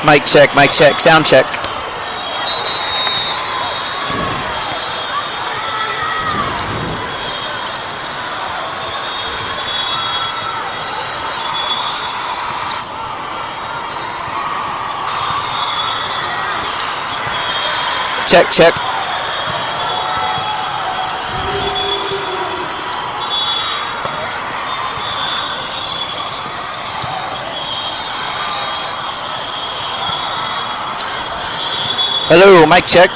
Mic check, sound check. Check. Hello, mic check.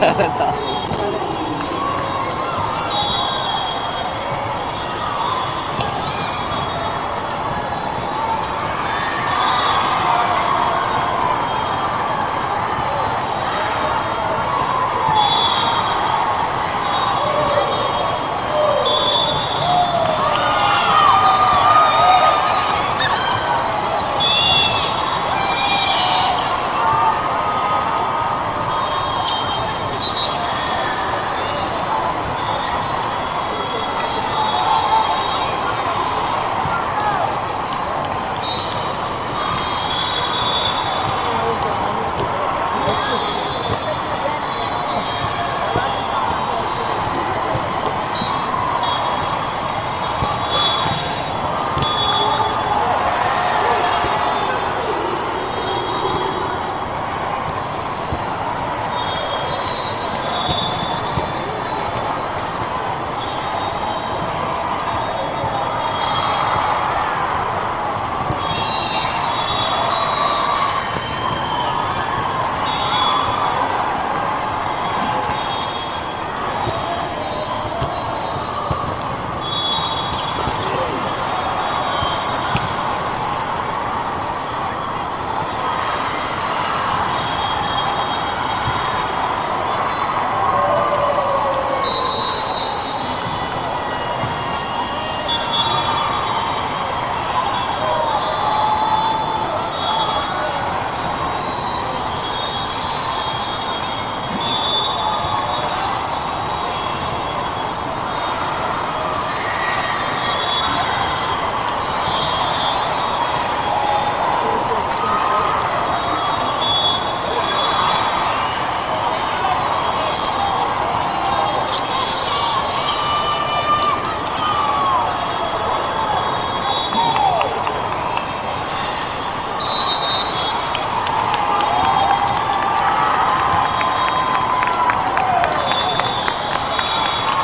That's awesome.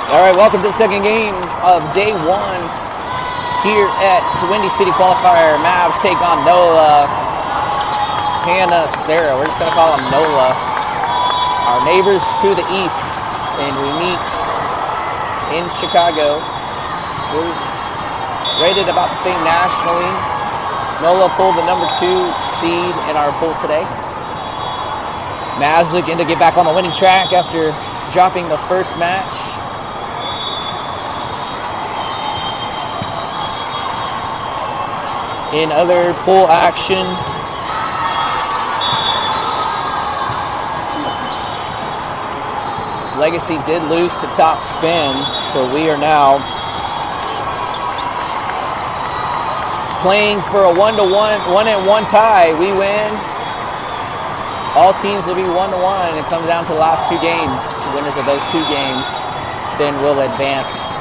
All right, welcome to the second game of day one here at Windy City qualifier. Mavs take on NOLA. Hannah, Sarah. We're just going to call them NOLA. Our neighbors to the east. And we meet in Chicago. We're rated about the same nationally. NOLA pulled the number 2 seed in our pool today. Mavs looking to get back on the winning track after dropping the first match. In other pool action, Legacy did lose to Top Spin, so we are now playing for a 1-1 tie. We win. All teams will be 1-1. It comes down to the last 2 games. Winners of those 2 games then will advance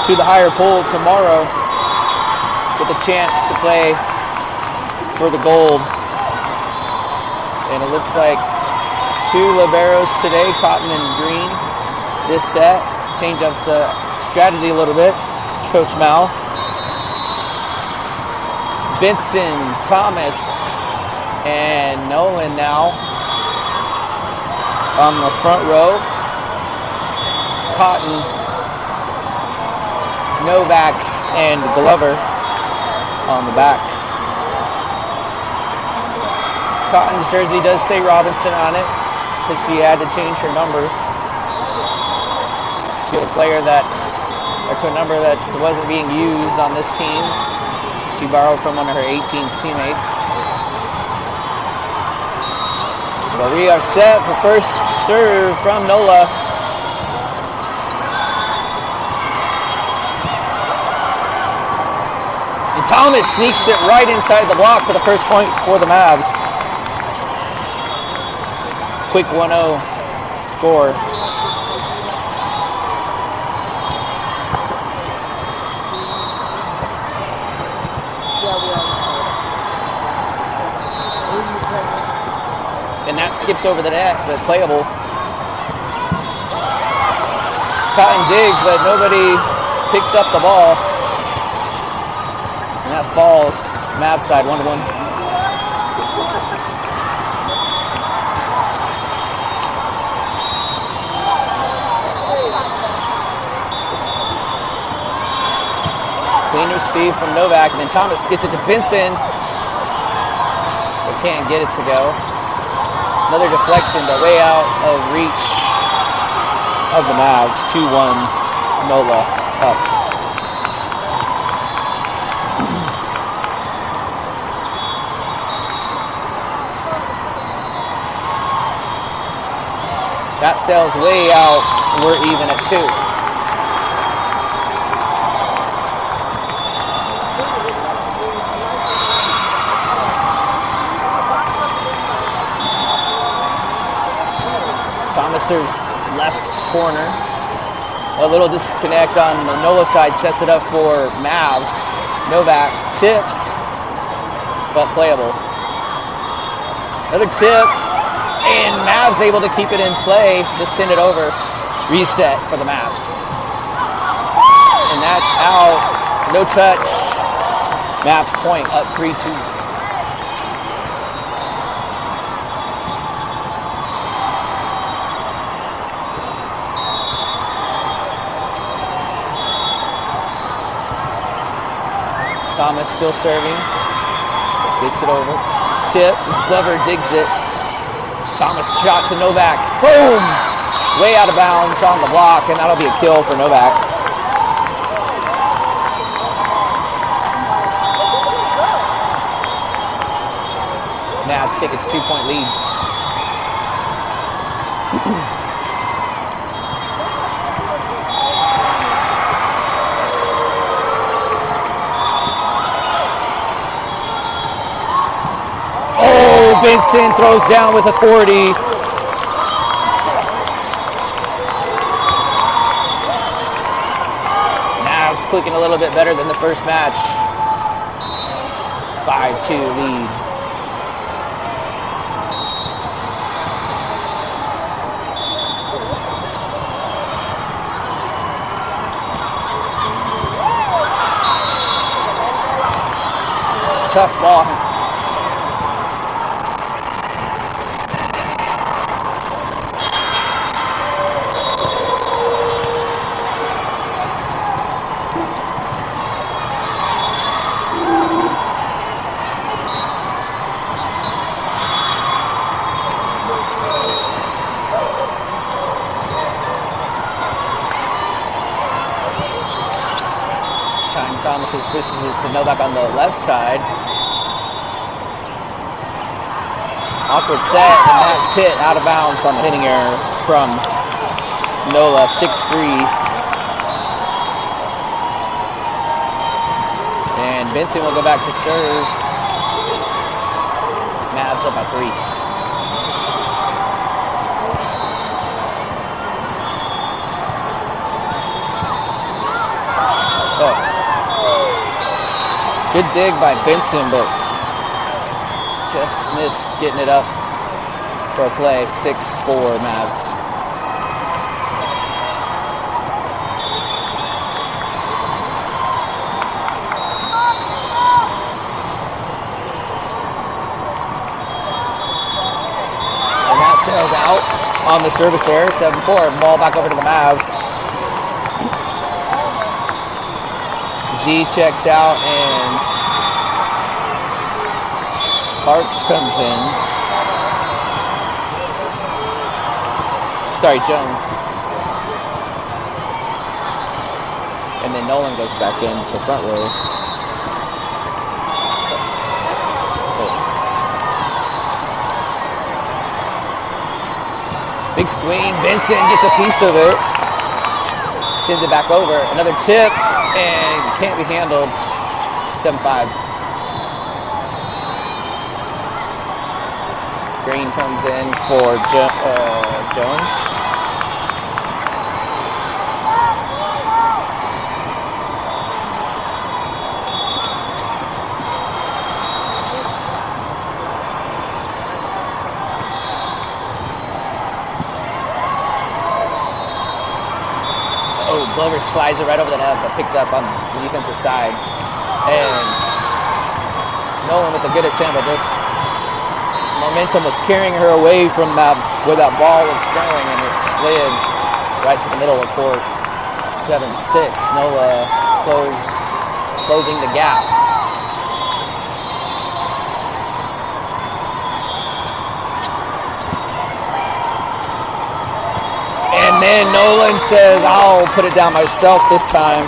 to the higher pool tomorrow with a chance to play for the gold. And it looks like 2 liberos today, Cotton and Green, this set. Change up the strategy a little bit. Coach Mal. Benson, Thomas, and Nolan now on the front row. Cotton, Novak, and Glover on the back. Cotton's jersey does say Robinson on it because she had to change her number to a player or to a number that wasn't being used on this team. She borrowed from one of her 18th teammates. But we are set for first serve from NOLA. And Thomas sneaks it right inside the block for the first point for the Mavs. Quick 1-0 score. And that skips over the net, but playable. Cotton digs, but nobody picks up the ball. And that falls Mavs side 1-1. Clean receive from Novak, and then Thomas gets it to Benson. But can't get it to go. Another deflection, but way out of reach of the Mavs. 2-1, NOLA up. That sails way out. We're even at 2. Thomas serves left corner. A little disconnect on the NOLA side sets it up for Mavs. Novak tips, but playable. Another tip, and Mavs able to keep it in play. Just send it over. Reset for the Mavs. And that's out. No touch. Mavs point up 3-2. Thomas still serving. Gets it over. Tip. Glover digs it. Thomas shot to Novak. Boom! Way out of bounds on the block, and that'll be a kill for Novak. Mavs take a 2-point lead. Benson throws down with authority. Mavs clicking a little bit better than the first match. 5-2 lead. tough ball. Thomas switches it to Novak on the left side. Awkward set, and that's hit out of bounds on the hitting error from NOLA, 6-3. And Benson will go back to serve. Mavs up by 3. Good dig by Benson, but just missed getting it up for a play. 6-4 Mavs. And that sails out on the service error. 7-4. Ball back over to the Mavs. Z checks out and Parks comes in. Sorry, Jones. And then Nolan goes back into the front row. Big swing. Benson gets a piece of it. Sends it back over. Another tip. And can't be handled. 7-5. Green comes in for Jones. Glover slides it right over the net, but picked up on the defensive side. And Nolan with a good attempt, but this momentum was carrying her away from where that ball was going, and it slid right to the middle of the court. 7-6. NOLA closing the gap. And then Nolan says, I'll put it down myself this time.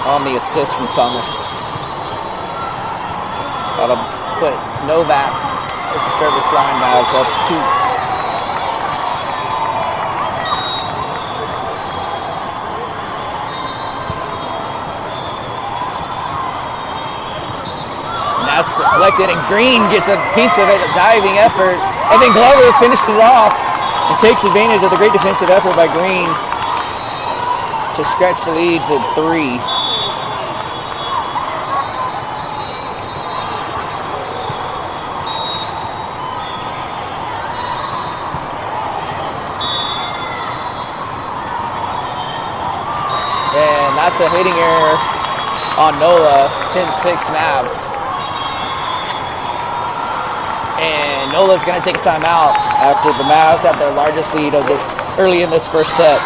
On the assist from Thomas. That'll put Novak at the service line. Mavs up 2. And that's deflected, and Green gets a piece of it, a diving effort. And then Glover finishes off and takes advantage of the great defensive effort by Green to stretch the lead to 3. And that's a hitting error on NOLA. 10-6 Mavs. And NOLA's going to take a timeout after the Mavs have their largest lead of this early in this first set.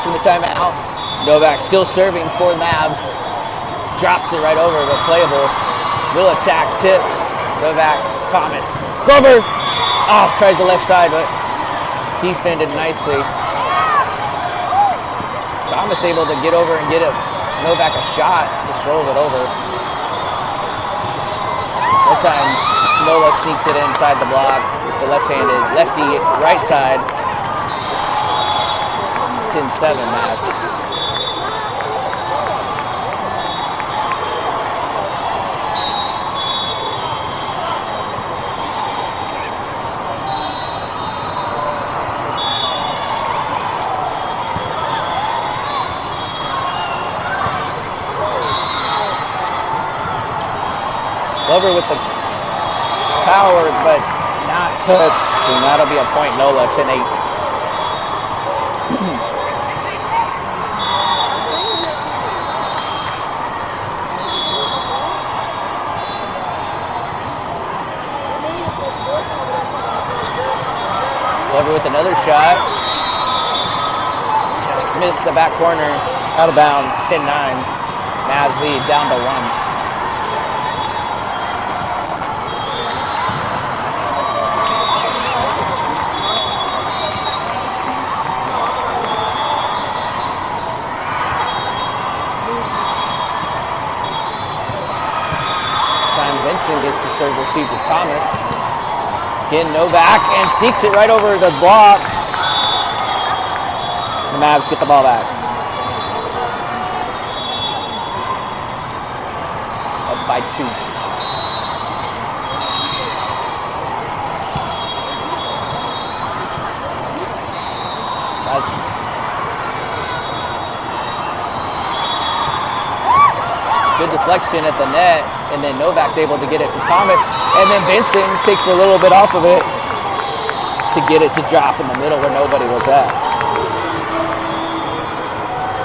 From the timeout, Novak still serving for the Mavs. Drops it right over, but playable. Will attack, tips. Novak, Thomas, Glover. Oh, tries the left side, but defended nicely. Thomas able to get over and get Novak a shot. Just rolls it over. That time, NOLA sneaks it inside the block with the left-handed lefty right side. 10-7 Mavs. Glover with the power, but not touched, and that'll be a point. NOLA 10-8. Glover with another shot. Just missed the back corner. Out of bounds. 10-9. Mavs lead down to 1. Gets to serve receive to Thomas. Again, Novak, and sneaks it right over the block. The Mavs get the ball back. Up by 2. Good deflection at the net, and then Novak's able to get it to Thomas, and then Benson takes a little bit off of it to get it to drop in the middle where nobody was at.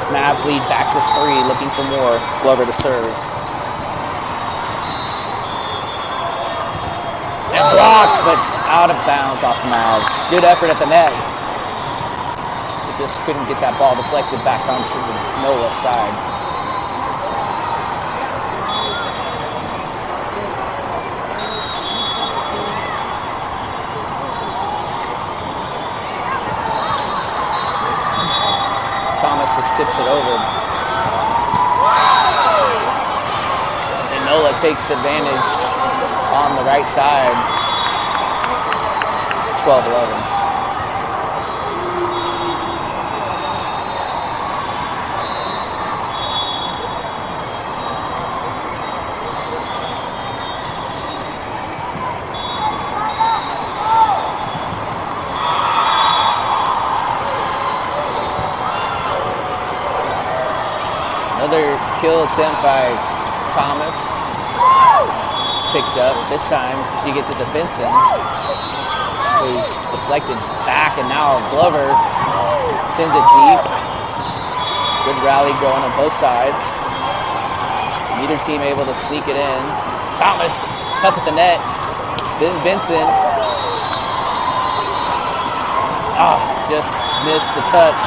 Mavs lead back to 3, looking for more. Glover to serve. And blocked, but out of bounds off Mavs. Good effort at the net. It just couldn't get that ball deflected back onto the NOLA side. Thomas just tips it over. And NOLA takes advantage on the right side. 12-11. Another kill attempt by Thomas. It's picked up. This time she gets it to Benson, who's deflected back, and now Glover sends it deep. Good rally going on both sides. Neither team able to sneak it in. Thomas, tough at the net. Then Benson. Just missed the touch.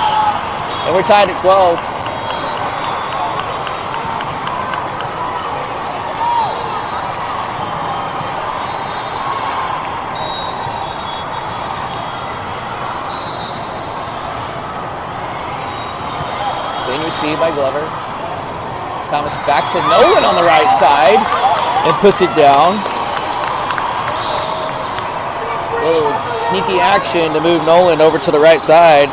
And we're tied at 12. Received by Glover. Thomas back to Nolan on the right side and puts it down. A little sneaky action to move Nolan over to the right side.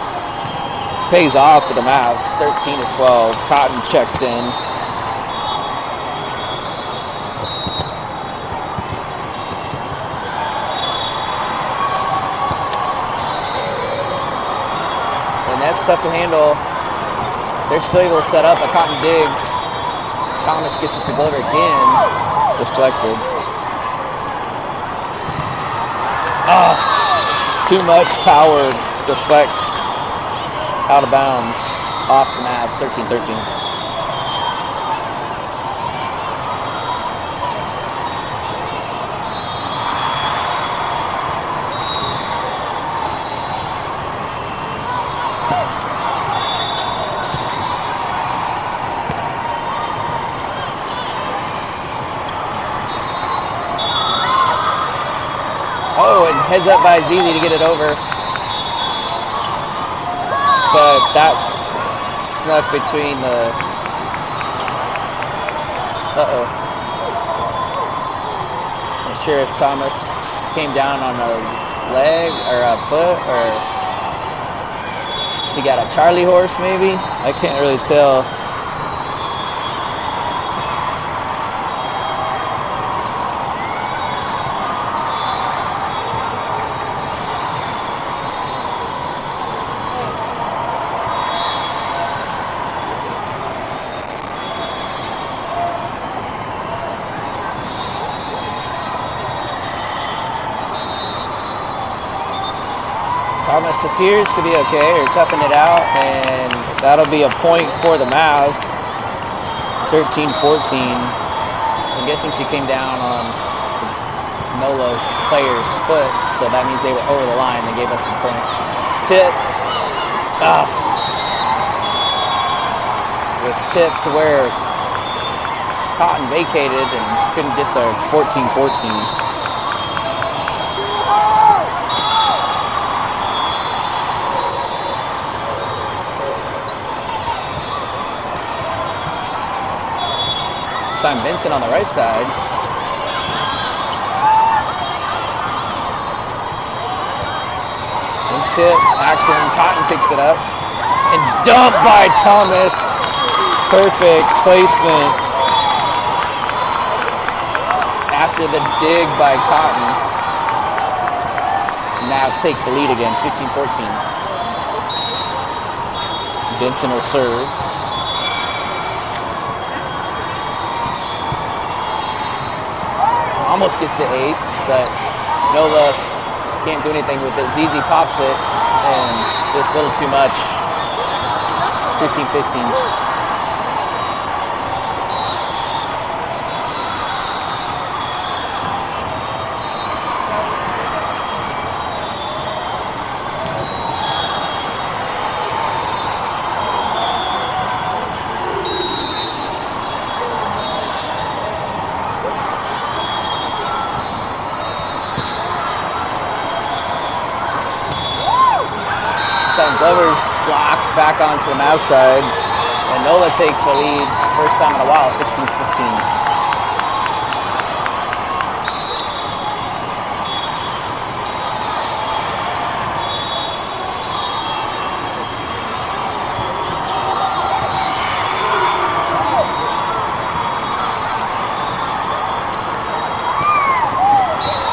Pays off for the Mavs. 13-12. Cotton checks in. And that's tough to handle. They're still able to set up a Cotton Diggs. Thomas gets it to Glover again. Deflected. Too much power. Deflects out of bounds. Off the Mavs. 13-13. Heads up by Zizi to get it over. But that's snuck between the... Uh-oh. Not sure if Thomas came down on a leg or a foot, or she got a Charlie horse maybe. I can't really tell. Thomas appears to be okay, or toughing it out, and that'll be a point for the Mavs. 13-14. I'm guessing she came down on NOLA's player's foot, so that means they were over the line. They gave us the point. Tip. It was tipped to where Cotton vacated and couldn't get the 14-14. Time Vincent on the right side. And tip, action, Cotton picks it up. And dumped by Thomas. Perfect placement. After the dig by Cotton. Mavs take the lead again, 15-14. Vincent will serve. Almost gets the ace, but NOLA can't do anything with it. ZZ pops it, and just a little too much. 15-15. Glover's block back onto the Mavs side, and NOLA takes the lead first time in a while, 16-15.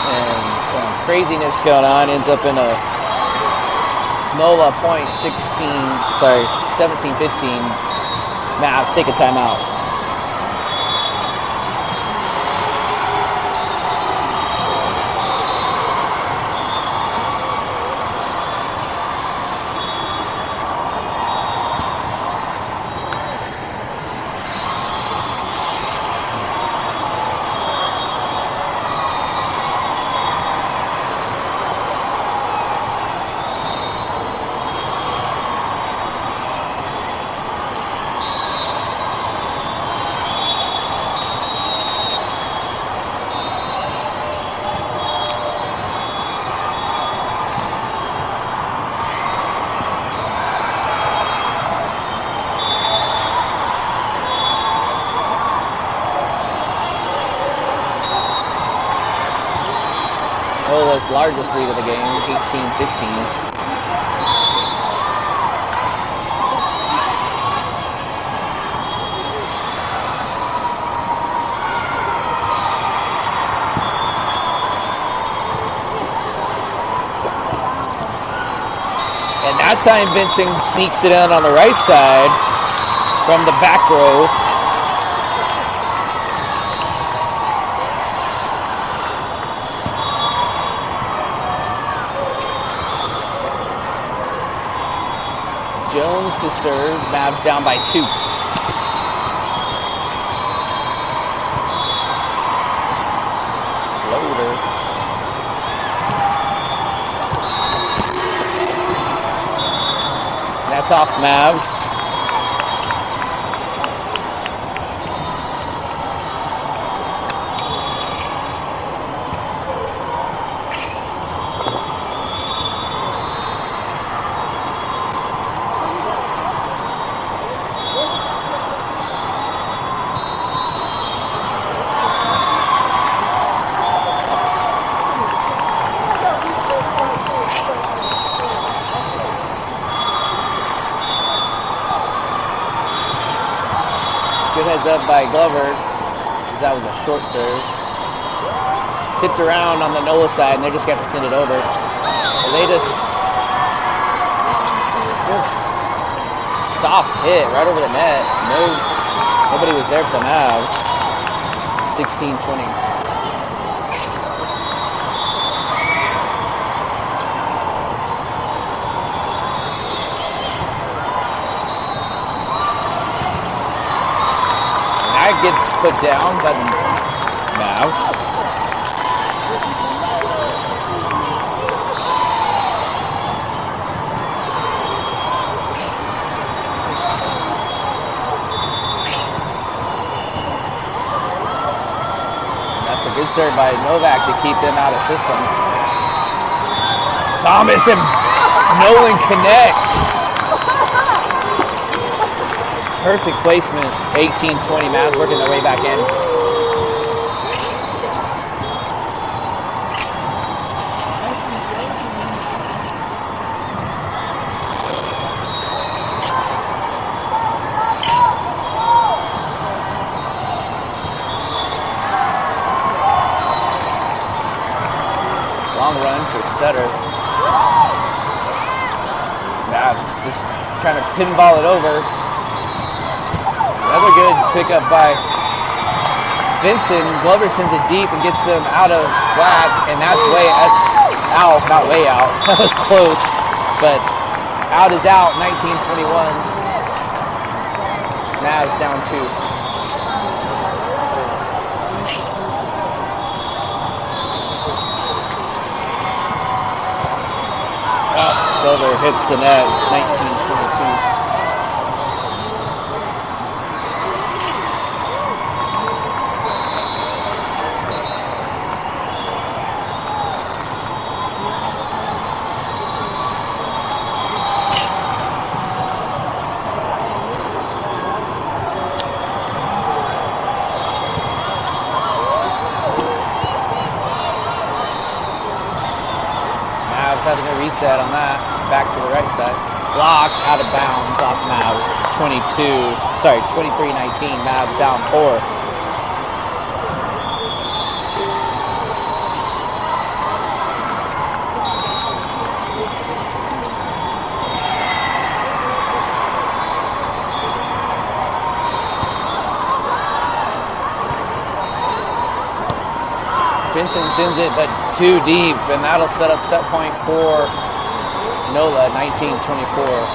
And some craziness going on, ends up in a NOLA point 17-15. Mavs take a timeout. NOLA's largest lead of the game, 18-15. And that time Vincent sneaks it in on the right side from the back row. Jones to serve, Mavs down by 2. Floater. That's off Mavs. hands up by Glover, because that was a short serve. Tipped around on the NOLA side, and they're just going to send it over. The latest, just soft hit right over the net. Nobody was there for the Mavs. 16-20. That gets put down by the Mavs. That's a good serve by Novak to keep them out of system. Thomas and Nolan connect. Perfect placement, 18-20. Mavs working their way back in. Long run for Sutter. Mavs just trying to pinball it over. Another good pickup by Vincent. Glover sends it deep and gets them out of whack, and that's out, not way out. That was close, but out is out, 19-21. Mavs down 2. Glover hits the net, 19-22. Having a reset on that, back to the right side. Blocked, out of bounds off Mavs. 23-19, Mavs down 4. Vincent sends it, but too deep, and that'll set up set point for NOLA, 19-24.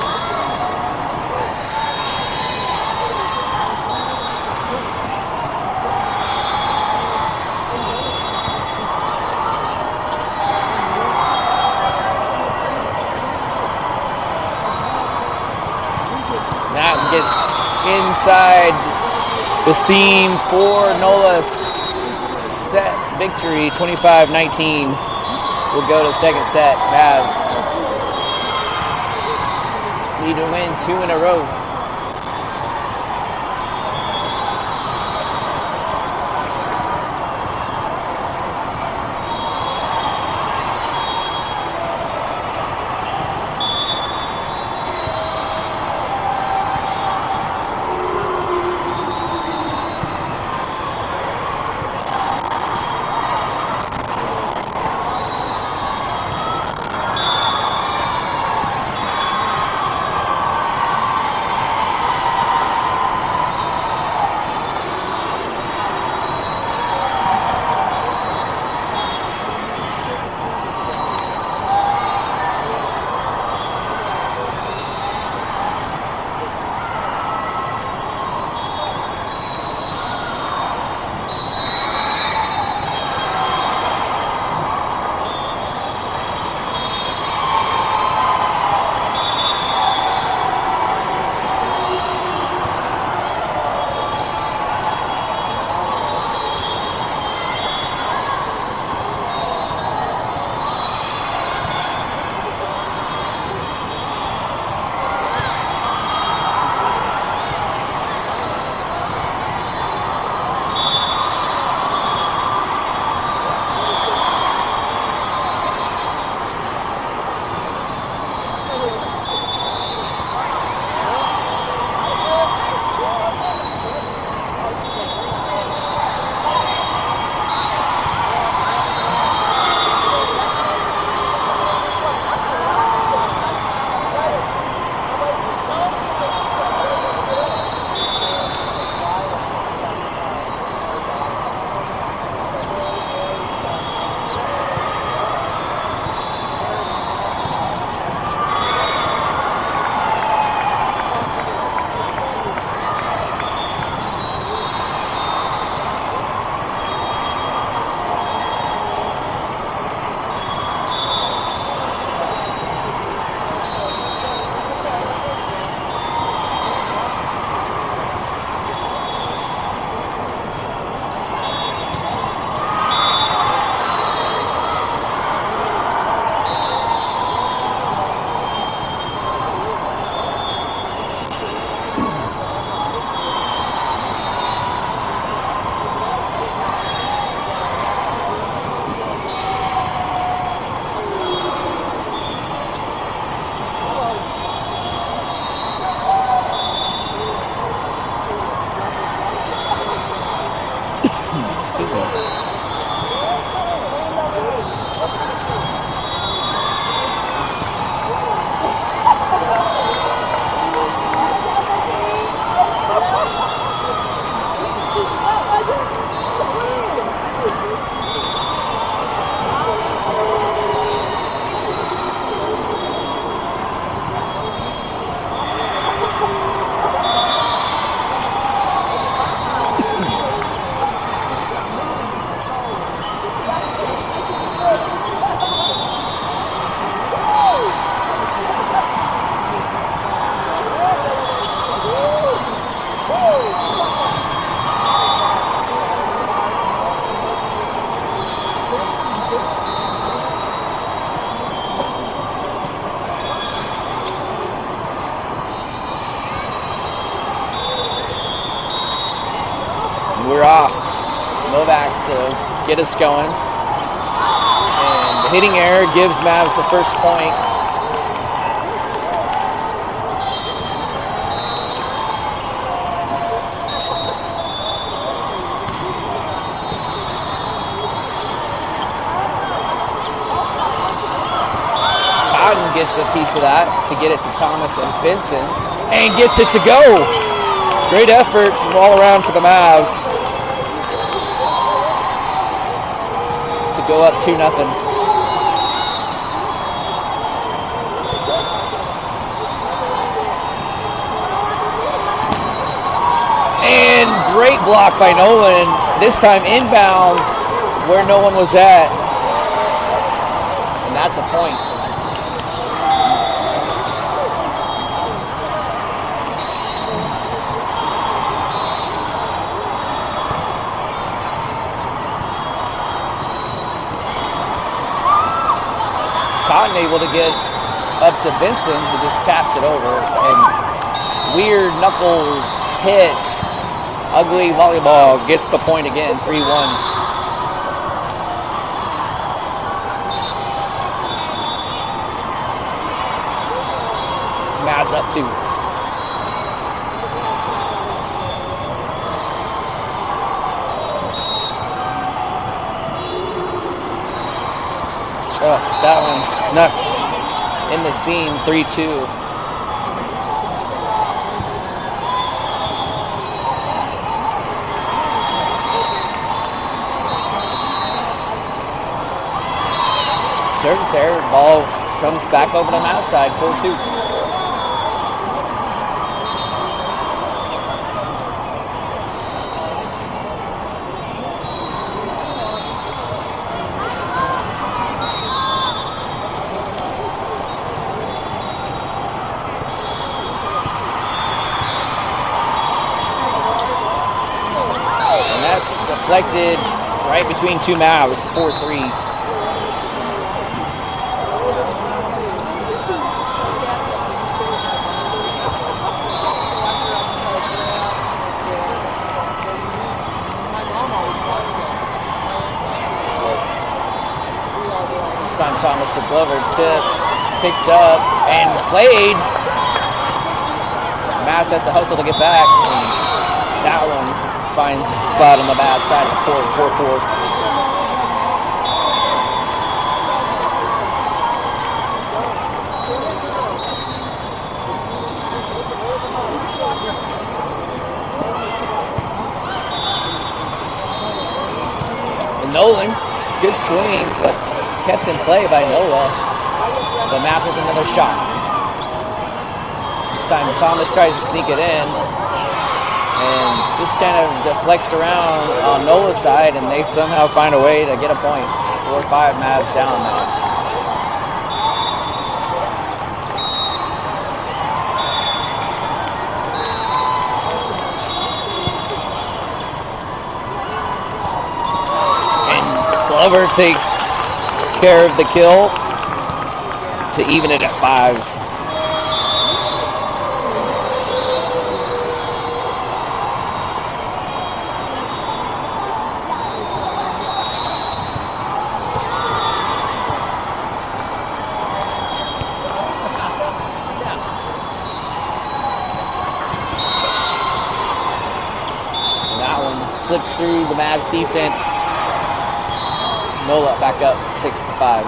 That gets inside the seam for NOLA's set victory, 25-19. We'll go to the second set. Mavs need to win 2 in a row. get us going. And the hitting error gives Mavs the first point. Cotton gets a piece of that to get it to Thomas and Vincent, and gets it to go. Great effort from all around for the Mavs to go up 2-0. And great block by Nolan, this time inbounds where no one was at. And that's a point. Cotton able to get up to Vincent, who just taps it over. And weird knuckle hit, ugly volleyball gets the point again, 3-1. Mavs up 2. That one snuck in the seam, 3-2. Service error, ball comes back over the Mavs side, 4-2. Deflected right between two Mavs, 4-3. This time Thomas to Glover, tip, picked up and played. Mavs had to hustle to get back. And that one finds a spot on the bad side of the court, 4-4. And Nolan, good swing, but kept in play by NOLA. The Mavs with another shot. This time Thomas tries to sneak it in. And just kind of deflects around on NOLA's side, and they somehow find a way to get a point. 4-5 Mavs down now. And Glover takes care of the kill to even it at 5. Slips through the Mavs defense. NOLA back up 6-5.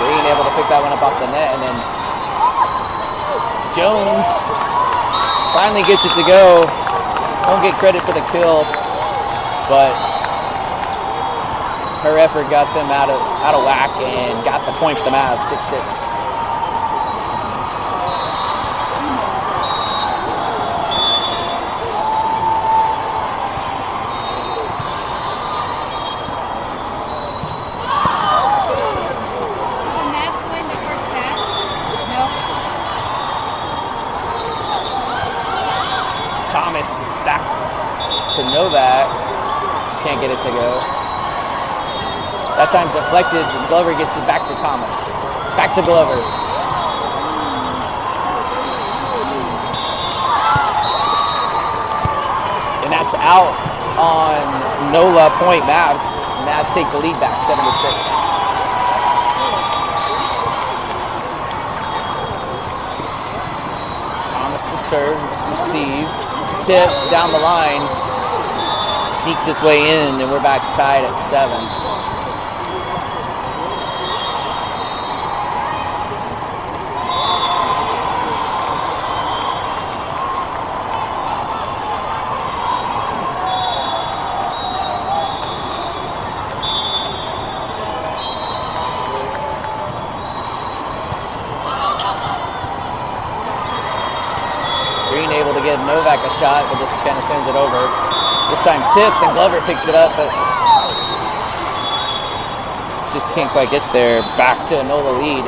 Green able to pick that one up off the net, and then Jones finally gets it to go. Don't get credit for the kill, but her effort got them out of whack and got the point for the Mavs, 6-6. Thomas back to Novak. Can't get it to go. That time deflected. Glover gets it back to Thomas. Back to Glover. And that's out on NOLA point Mavs. Mavs take the lead back 7-6. Thomas to serve, receive, tip down the line. Sneaks its way in, and we're back tied at 7. Novak a shot, but just kind of sends it over. This time tipped, and Glover picks it up, but just can't quite get there. Back to a NOLA lead.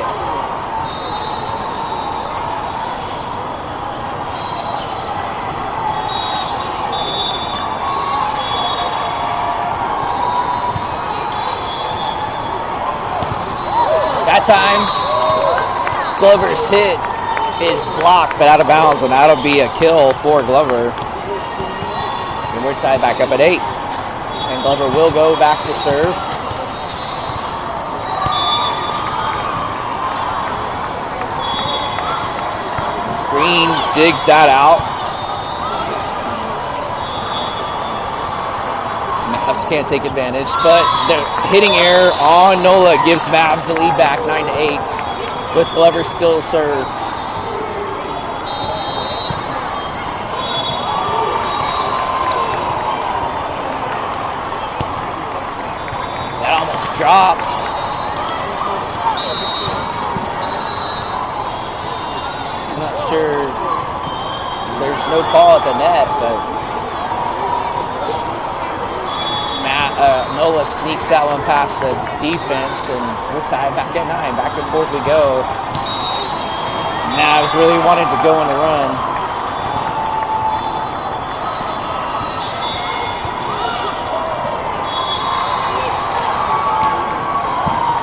That time, Glover's hit is blocked, but out of bounds, and that'll be a kill for Glover. And we're tied back up at 8. And Glover will go back to serve. Green digs that out. Mavs can't take advantage, but the hitting error on NOLA gives Mavs the lead back 9-8, with Glover still serve. Drops. I'm not sure. There's no call at the net, but NOLA sneaks that one past the defense, and we're tied back at 9. Back and forth we go. Mavs really wanted to go on the run.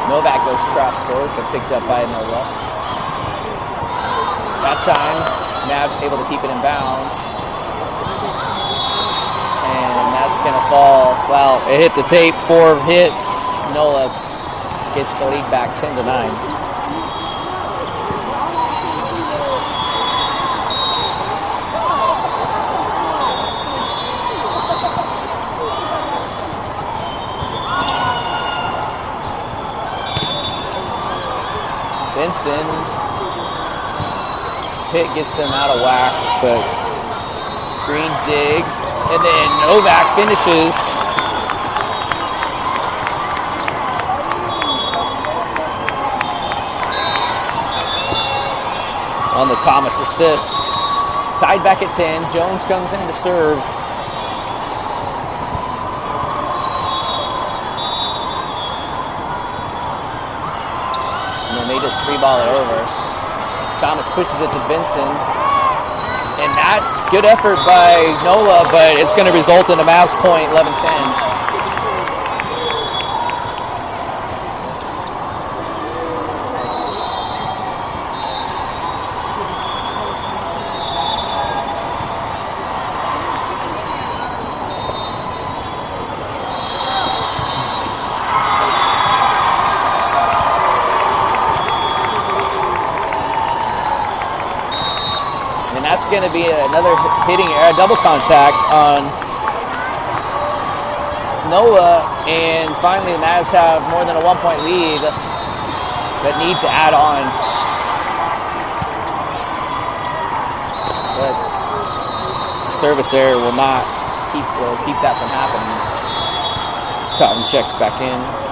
Novak goes cross court, but picked up by NOLA. That time, Mavs able to keep it in bounds. And that's going to fall. Well, it hit the tape, 4 hits. NOLA gets the lead back 10-9. Benson, his hit gets them out of whack, but Green digs, and then Novak finishes. On the Thomas assist. Tied back at 10. Jones comes in to serve. They just free ball it over. Thomas pushes it to Benson. And that's good effort by NOLA, but it's going to result in a Mavs point, 11-10. Going to be another hitting error, double contact on NOLA, and finally the Mavs have more than a 1-point lead but need to add on. But service error will not keep that from happening. Scotland checks back in.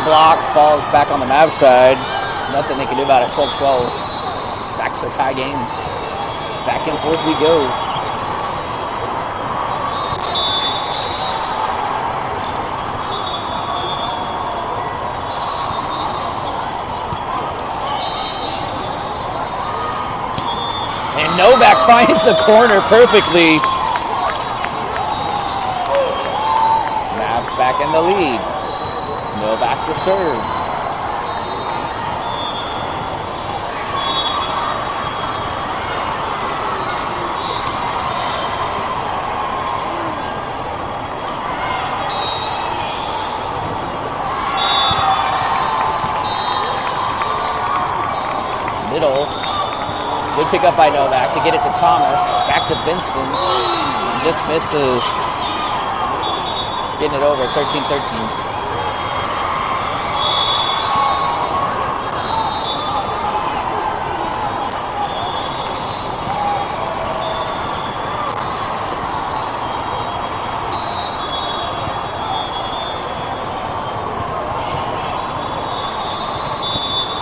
Block falls back on the Mavs side. Nothing they can do about it. 12-12. Back to a tie game. Back and forth we go. Novak finds the corner perfectly. Mavs back in the lead. Novak to serve. Middle. Good pickup by Novak to get it to Thomas. Back to Benson. Just misses. Getting it over, 13-13.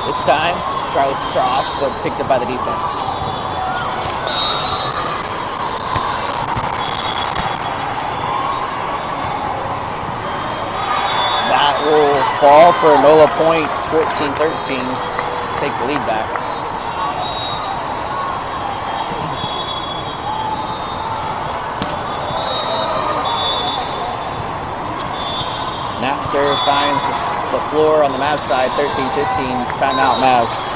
This time, tries cross, but picked up by the defense. That will fall for a NOLA point, 14-13. Take the lead back. Napster finds the floor on the Mavs side, 13-15. Timeout, Mavs.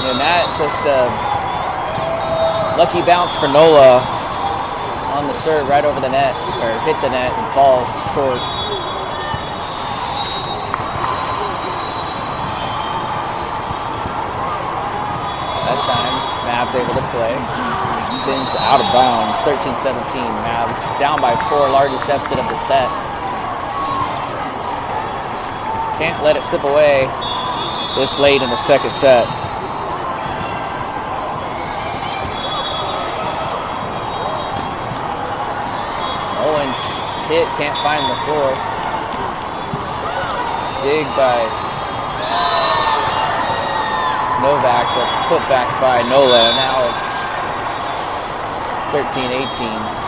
And that's just a lucky bounce for NOLA. It's on the serve right over the net, or hit the net and falls short. That time, Mavs able to play. Sends out of bounds, 13-17. Mavs down by 4, largest deficit of the set. Can't let it slip away this late in the second set. Owens hit, can't find the floor. Dig by Novak, but put back by NOLA. Now it's 13-18.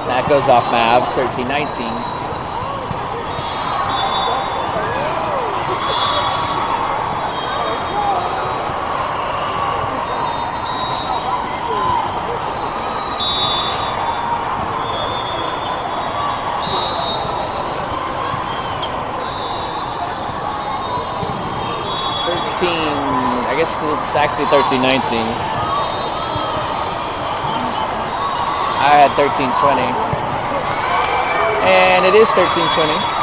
That goes off Mavs, 13-19. I guess it's actually 13-19. I had 13-20. And it is 13-20.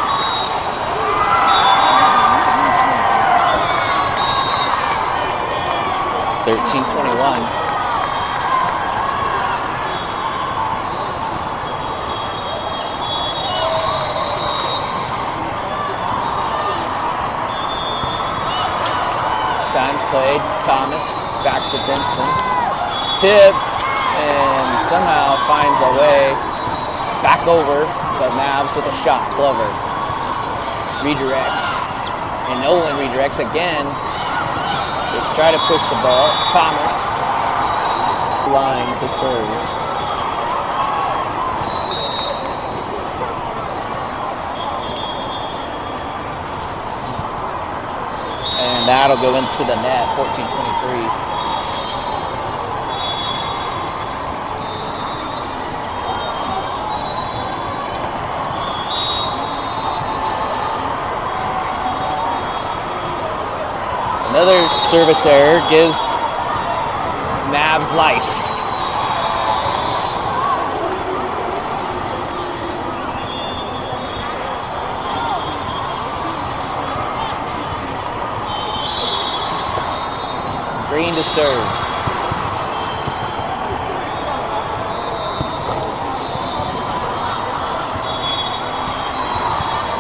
Time played, Thomas, back to Benson, tips, and somehow finds a way back over the Mavs with a shot. Glover redirects, and Nolan redirects again. Let's try to push the ball. Thomas, line to serve. And that'll go into the net, 14-23. Service error gives Mavs life. Green to serve.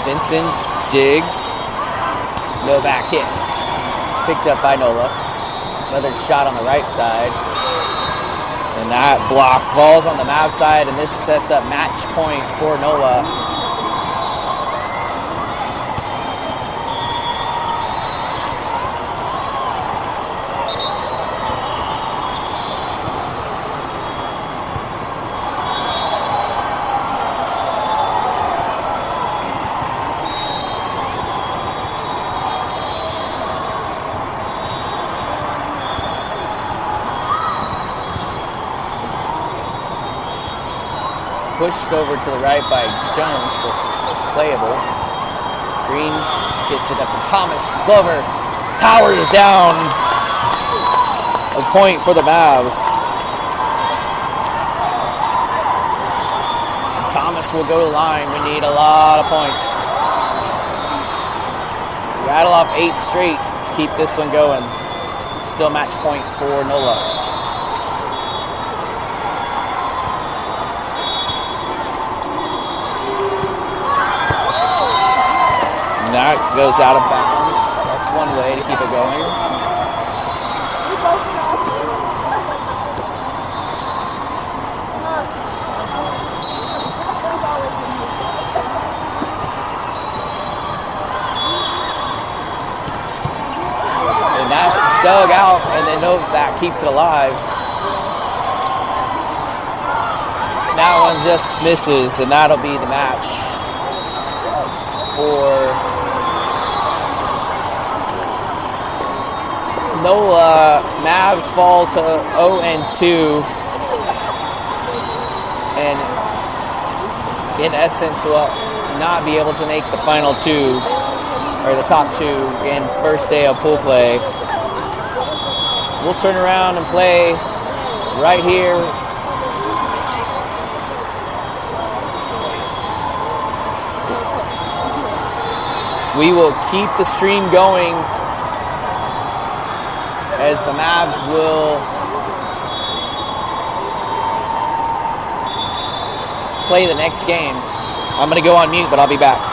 Vincent digs. Novak hits. Picked up by NOLA. Another shot on the right side. And that block falls on the Mavs side, and this sets up match point for NOLA. Pushed over to the right by Jones, but playable. Green gets it up to Thomas. Glover powers down. A point for the Mavs. Thomas will go to the line. We need a lot of points. Rattle off 8 straight to keep this one going. Still match point for NOLA. That goes out of bounds. That's one way to keep it going. And that's dug out, and then that keeps it alive. That one just misses, and that'll be the match for NOLA. Mavs fall to 0-2, and in essence will not be able to make the final 2 or the top 2 in first day of pool play. We'll turn around and play right here. We will keep the stream going as the Mavs will play the next game. I'm going to go on mute, but I'll be back.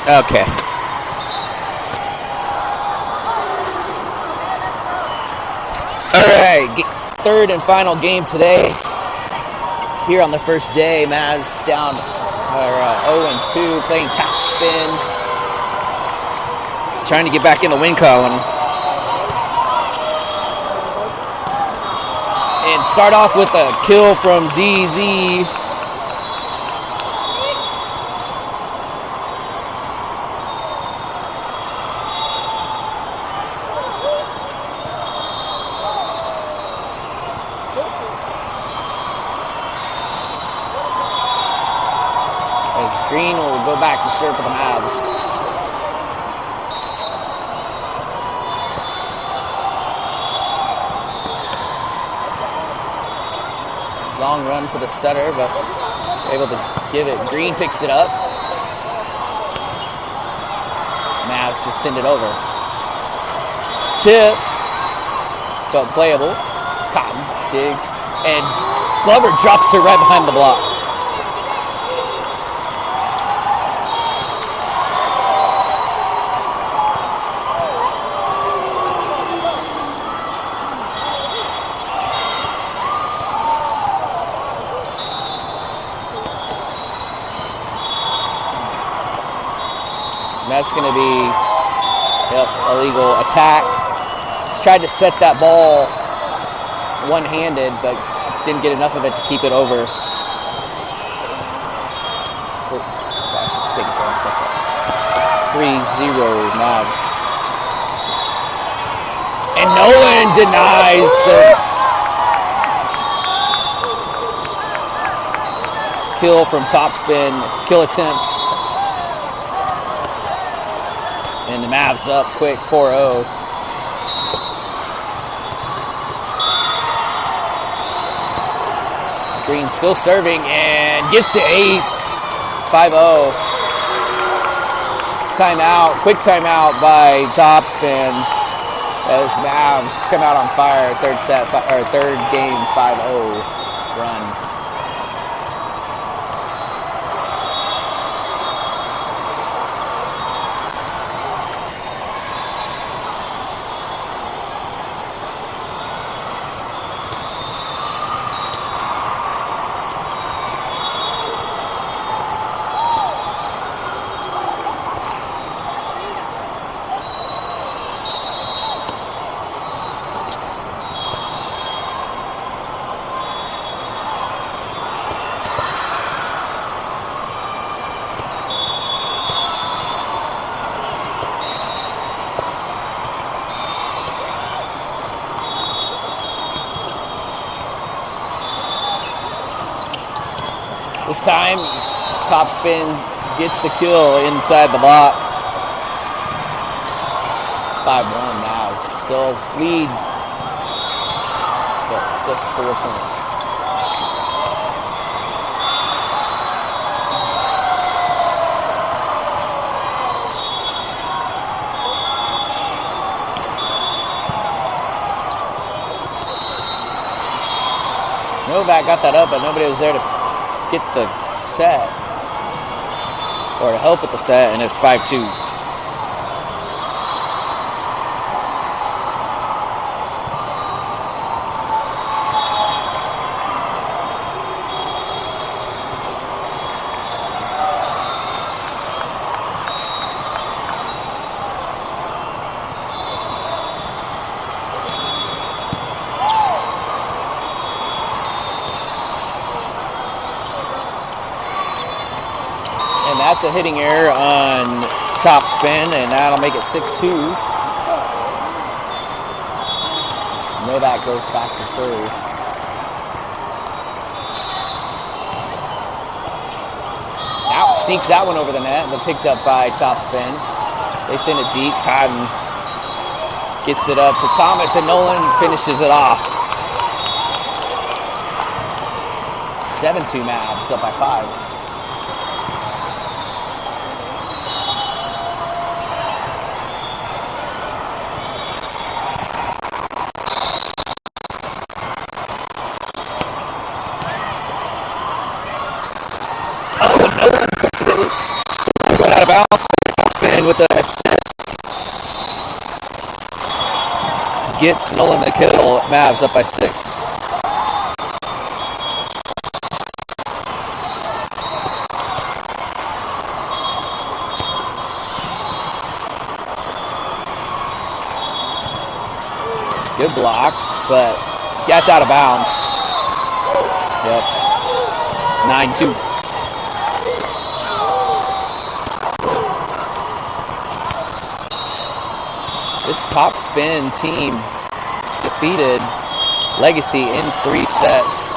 Okay. All right, third and final game today. Here on the first day, Mavs down 0-2, playing top spin. Trying to get back in the win column. And start off with a kill from ZZ. As Green will go back to serve for the Mavs. Long run for the setter, but able to give it. Green picks it up. Mavs just send it over. Tip, but playable. Cotton digs, and Glover drops her right behind the block. That's going to be illegal attack. Just tried to set that ball one-handed, but didn't get enough of it to keep it over. Oh, sorry, just making sure I'm stuff up. 3-0 Mavs. And Nolan denies the kill from topspin, kill attempt. And the Mavs up quick, 4-0. Green still serving and gets the ace, 5-0. Timeout, quick timeout by Topspin as Mavs come out on fire. Third game, 5-0 run. This time, Topspin gets the kill inside the block. 5-1 now. Still lead, but just 4 points. Novak got that up, but nobody was there to get the set or to help with the set, and it's 5-2. That's a hitting error on Topspin, and that'll make it 6-2. Novak goes back to serve. Out sneaks that one over the net, but picked up by Topspin. They send it deep. Cotton gets it up to Thomas, and Nolan finishes it off. 7-2 Mavs, up by 5. Going out of bounds. with the assist. Gets Nolan the kill. Mavs up by 6. Good block, but gets out of bounds. Yep. 9-2. This top spin team defeated Legacy in 3 sets.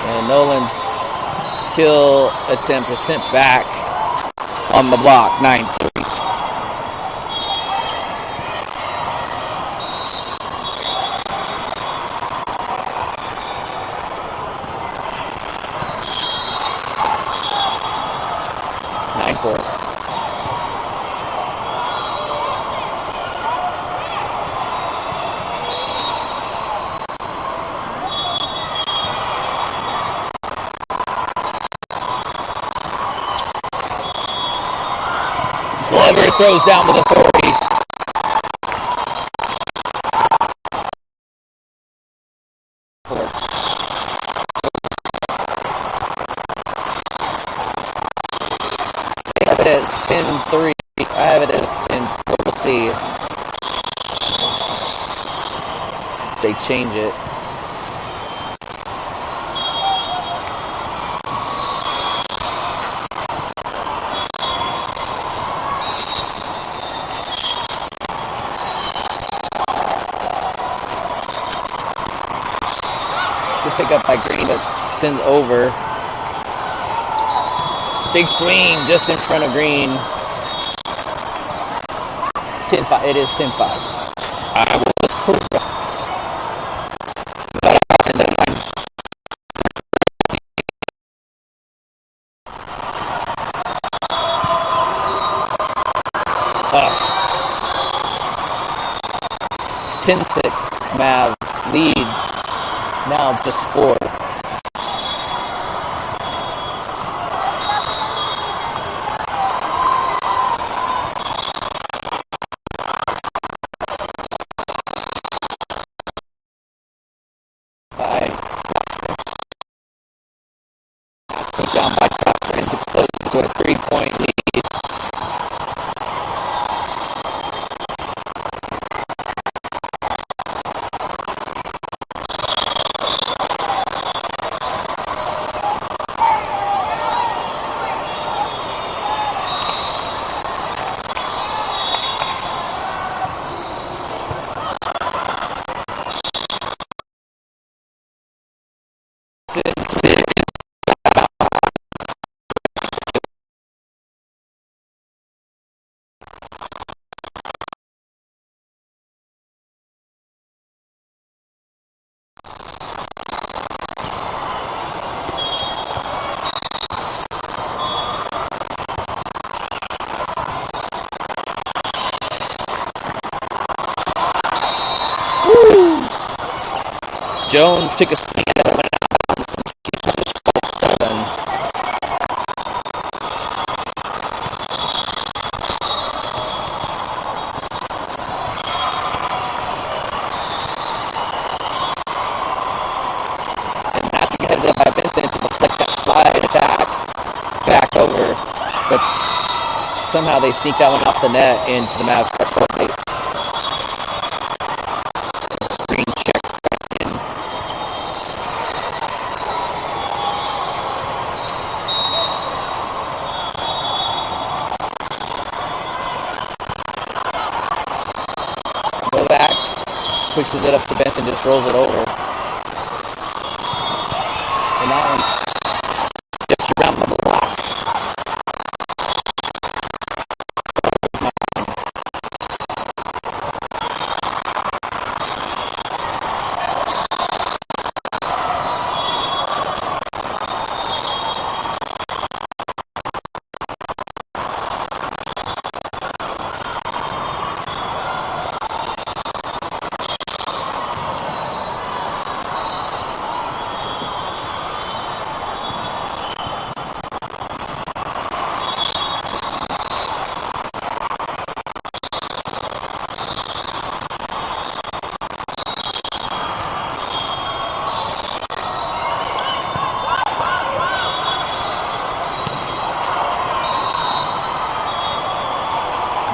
And Nolan's kill attempt is sent back on the block, 9-3. Glover throws down with authority. I have it as 10-3. I have it as 10-4. We'll see if they change it. Pick up by Green, but send over. Big swing just in front of Green. 10-5. It is 10-5. I was correct. Oh. 10-6. Mavs lead. Now just 4. Down by Tucker to close to a 3-point lead. Jones took a swing at it, went out, and 12-7. And that's a heads up by Vincent to deflect that slide attack back over, but somehow they sneak that one off the net into the Mavs touch late. Screen checks back in. Go back, pushes it up to Benson, just rolls it over. And that one's just around the block.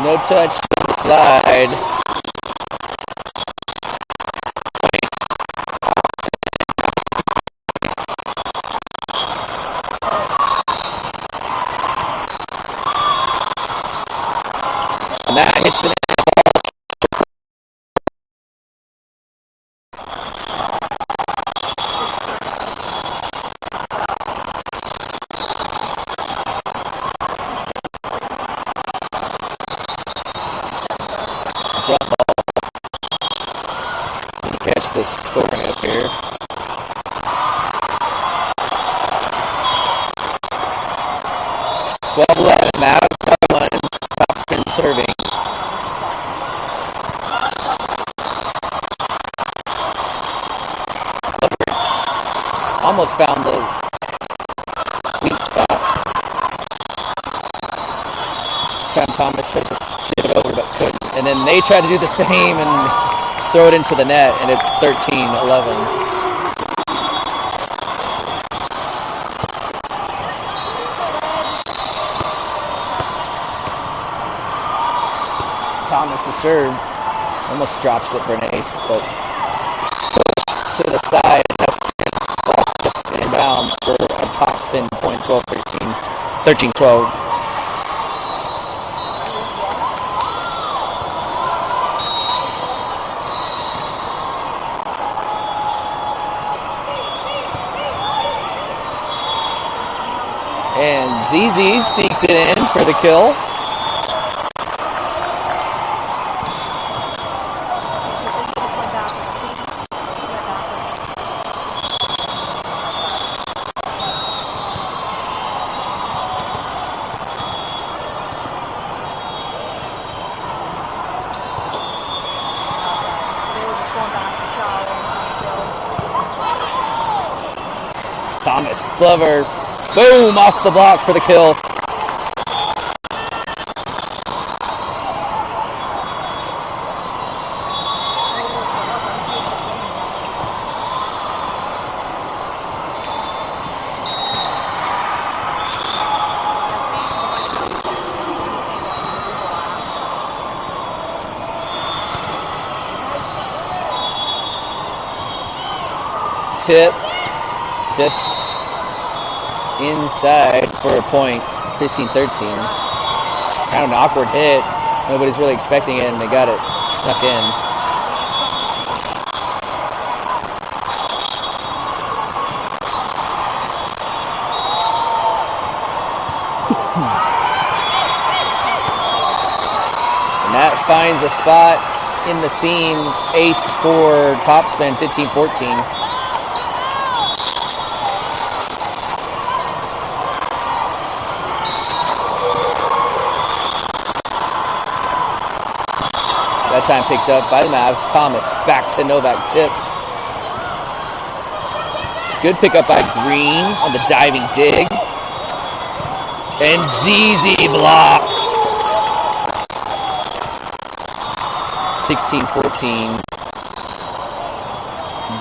No touch on the slide. And that hits the jump ball. Catch the scoring up here. Mavs by 1. Topspin serving. Almost found the sweet spot. This time Thomas tried to tip it over but couldn't. And then they tried to do the same and throw it into the net, and it's 13-11. Thomas to serve. Almost drops it for an ace, but push to the side. Just inbounds for a top spin point 13-12. And ZZ sneaks it in for the kill. Thomas, Glover, boom, off the block for the kill. Tip, just inside for a point, 15-13. Kind of an awkward hit. Nobody's really expecting it, and they got it snuck in. And that finds a spot in the seam. Ace for topspin, 15-14. That time picked up by the Mavs. Thomas back to Novak, tips. Good pickup by Green on the diving dig. And ZZ blocks. 16-14.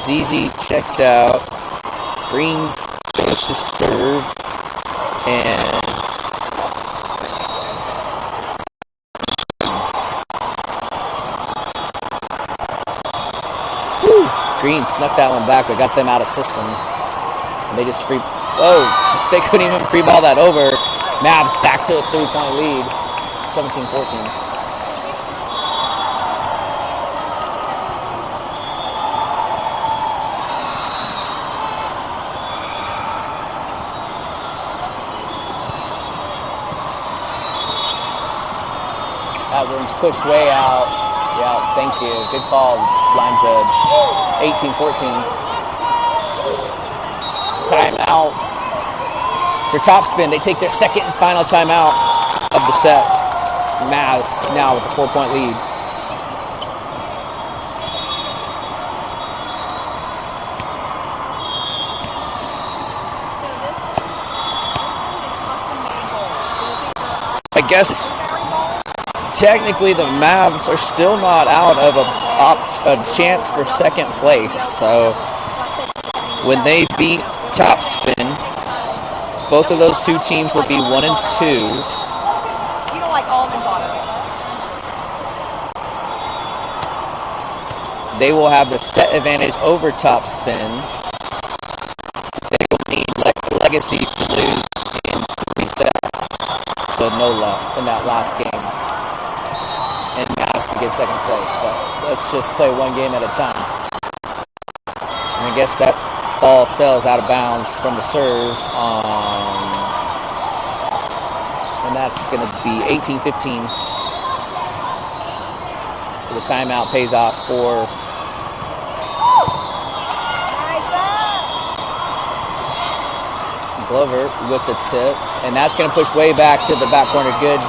ZZ checks out. Green goes to serve. And Green snuck that one back, but got them out of system. And they just they couldn't even free ball that over. Mavs back to a 3-point lead, 17-14. That one's pushed way out. Yeah, thank you. Good call, line judge. 18-14. Timeout for topspin. They take their second and final timeout of the set. Mavs now with a 4-point lead. I guess technically the Mavs are still not out of a chance for second place. So when they beat topspin, both of those two teams will be 1 and 2. You don't like almond butter. they will have the set advantage over top spin. They will need Legacy to lose in 3 sets to NOLA in that last game. And Mavs can get second place, but let's just play one game at a time. And I guess that ball sails out of bounds from the serve and that's going to be 18-15. So the timeout pays off for Glover with the tip, and that's going to push way back to the back corner. Good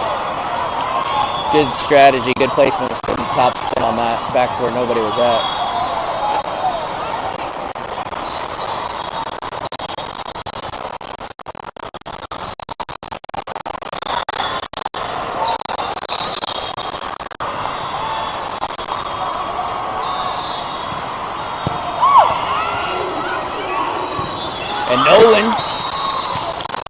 strategy, good placement from top spin on that, back to where nobody was at. And Nolan,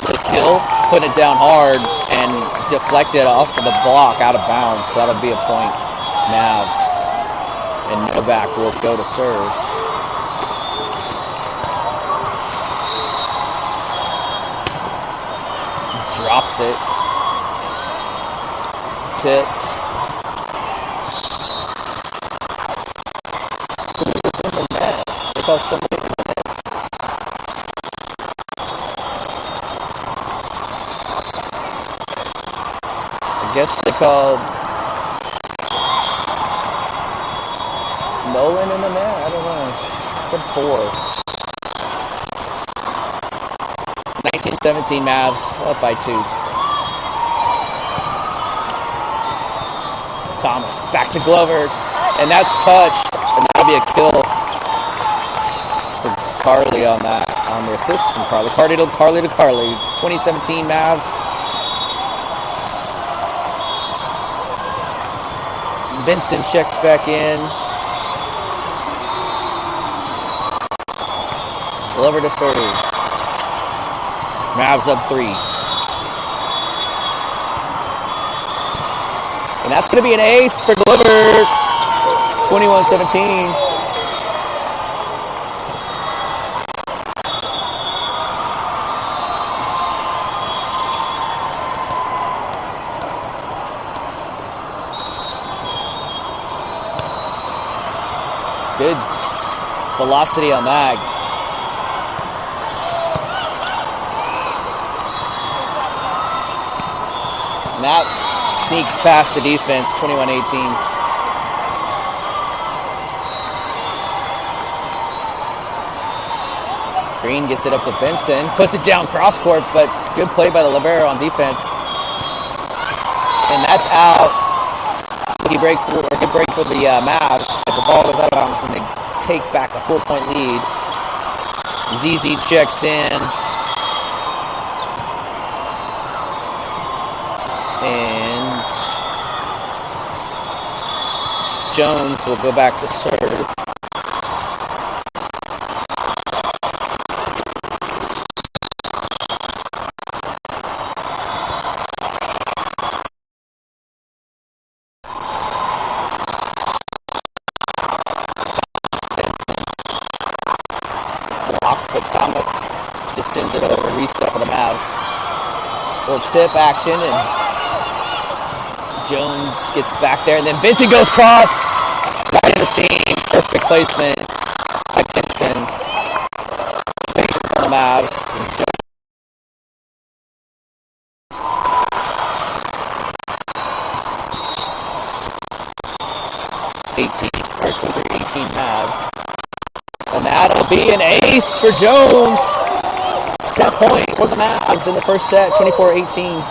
the kill, putting it down hard and deflected off of the block out of bounds. So that'll be a point. Mavs. And Novak will go to serve. Drops it. Tips. Who's in the net? Because somebody in the net. I guess they called Nolan in the net? I don't know. I said 4. 19-17 Mavs, up by 2. Thomas, back to Glover, and that's touched, and that'll be a kill for Carly on that, on the assist from Carly. Carly to Carly. 2017 Mavs. Benson checks back in. Glover to serve. Mavs up 3. And that's going to be an ace for Glover. 21-17. Good velocity on that. And that sneaks past the defense, 21-18. Green gets it up to Benson, puts it down cross court, but good play by the libero on defense. And that's out. Good break for the Mavs. If the ball goes out of bounds, and they take back a 4-point lead. ZZ checks in. And Jones will go back to serve. But Thomas just sends it over, reset for the Mavs. Little tip action, and Jones gets back there, and then Benson goes cross. Right in the seam, perfect placement by Benson. Benson for the Mavs. 18 Mavs. And that'll be an ace for Jones. Set point for the Mavs in the first set, 24-18.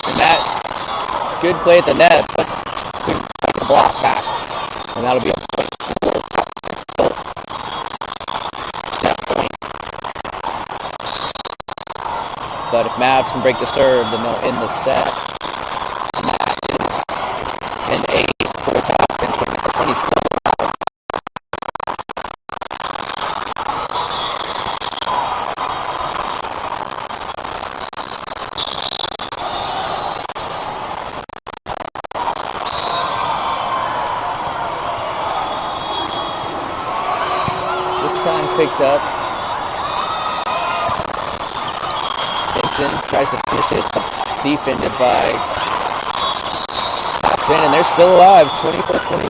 And that's good play at the net, but good block back. And that'll be a point. But if Mavs can break the serve, then they'll end the set. And that is an ace for the top 20 score. picked up. Dixon tries to finish it. Defended by Topspin, and they're still alive. 24-21.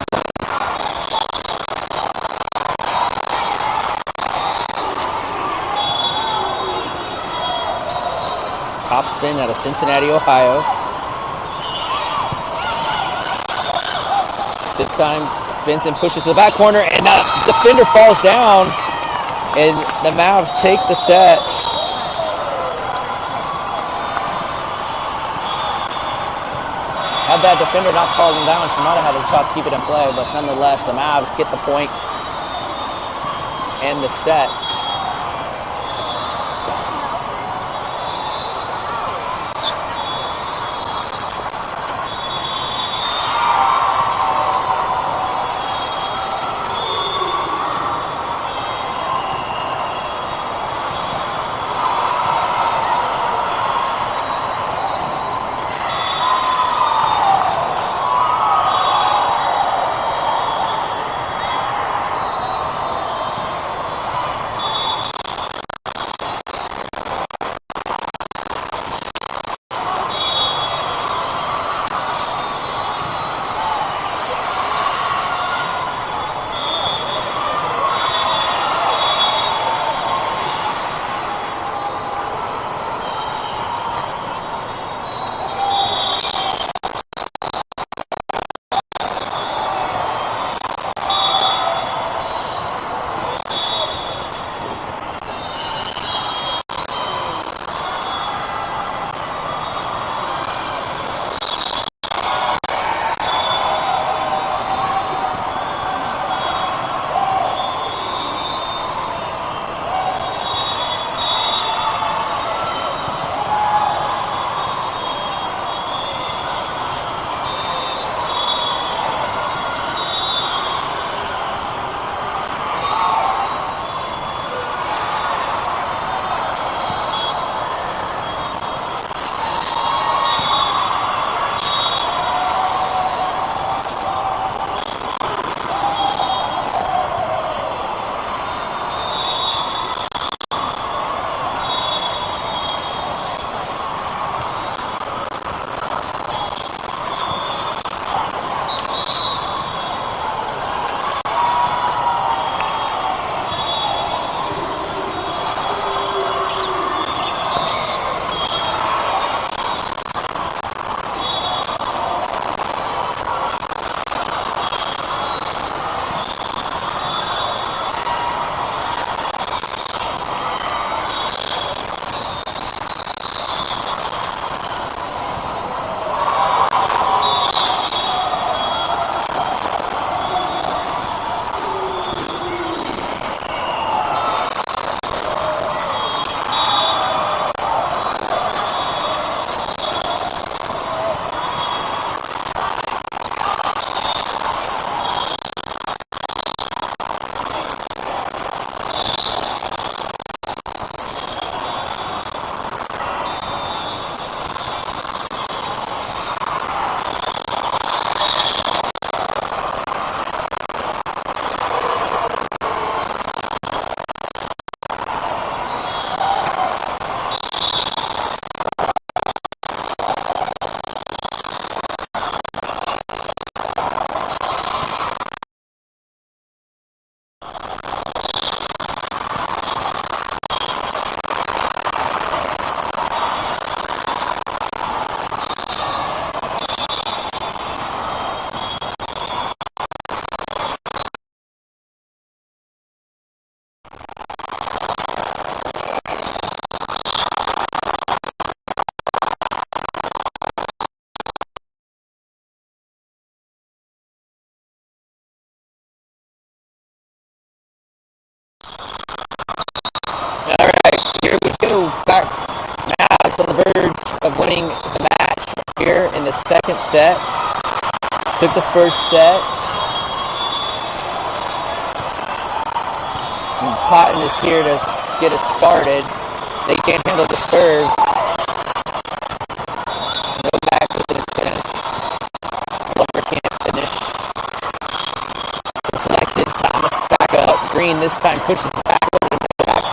Topspin out of Cincinnati, Ohio. This time, Benson pushes to the back corner, and the defender falls down, and the Mavs take the set. Had that defender not fallen down, she might have had a shot to keep it in play, but nonetheless, the Mavs get the point and the sets. Back Mavs on the verge of winning the match here in the second set. Took the first set. And Cotton is here to get us started. They can't handle the serve. No back with the attempt. Lumber can't finish. Deflected. Thomas back up. Green this time pushes back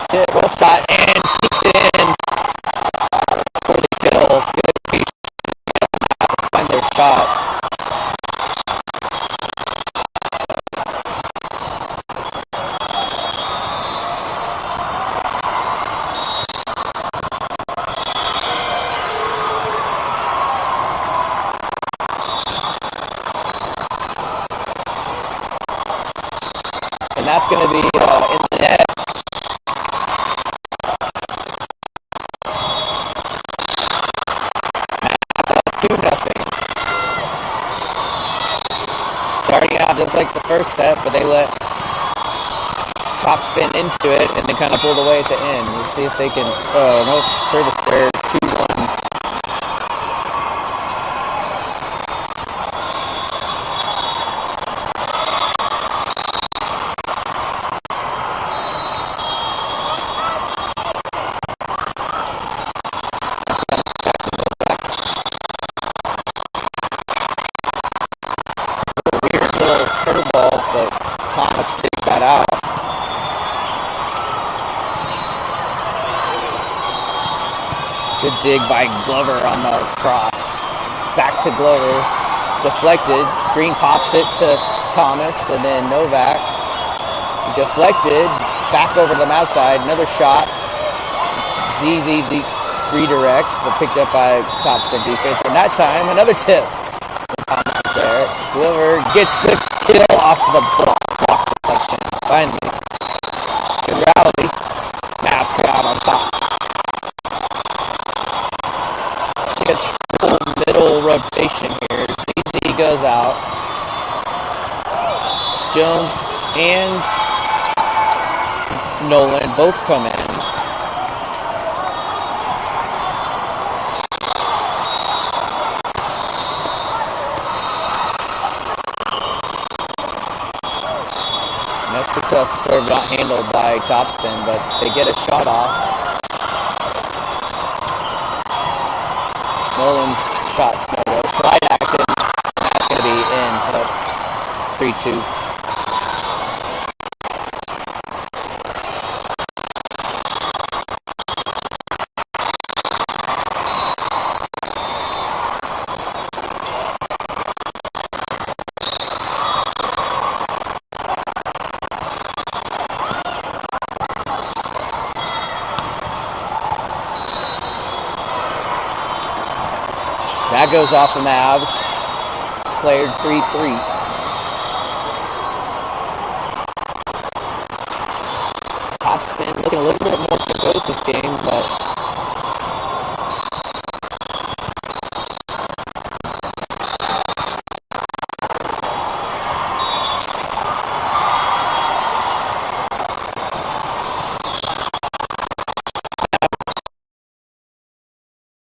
tip, roll shot, and sneaks it in for the kill. Good to find their shot. And that's going to be in the net. That's up 2-0. Starting out just like the first set, but they let top spin into it and they kind of pulled away at the end. Let's see if they can. Oh, no service there. 2-1. Curveball, but Thomas takes that out. Good dig by Glover on the cross. Back to Glover. Deflected. Green pops it to Thomas, and then Novak. Deflected. Back over to the Mavs side. Another shot. ZZ redirects, but picked up by topspin defense. And that time, another tip. Thomas is there. Glover gets the kill off the block deflection. Finally. Good rally. Mavs come out on top. It's like a triple middle rotation here. ZZ goes out. Jones and Nolan both come in. That's a tough serve, not handled by topspin, but they get a shot off. Nolan's shot's no go. Slide action. That's going to be in. 3-2. That goes off the Mavs. Player 3-3. Topspin looking a little bit more composed this game, but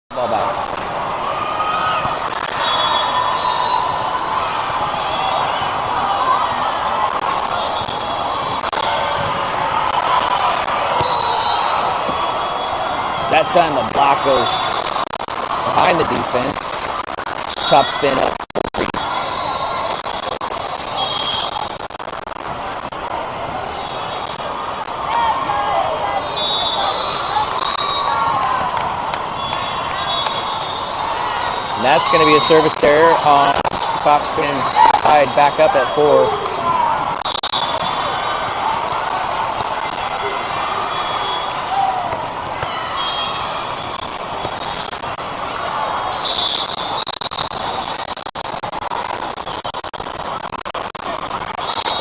ball back. That time the block goes behind the defense. Top spin up. And that's going to be a service error on top spin, tied back up at 4.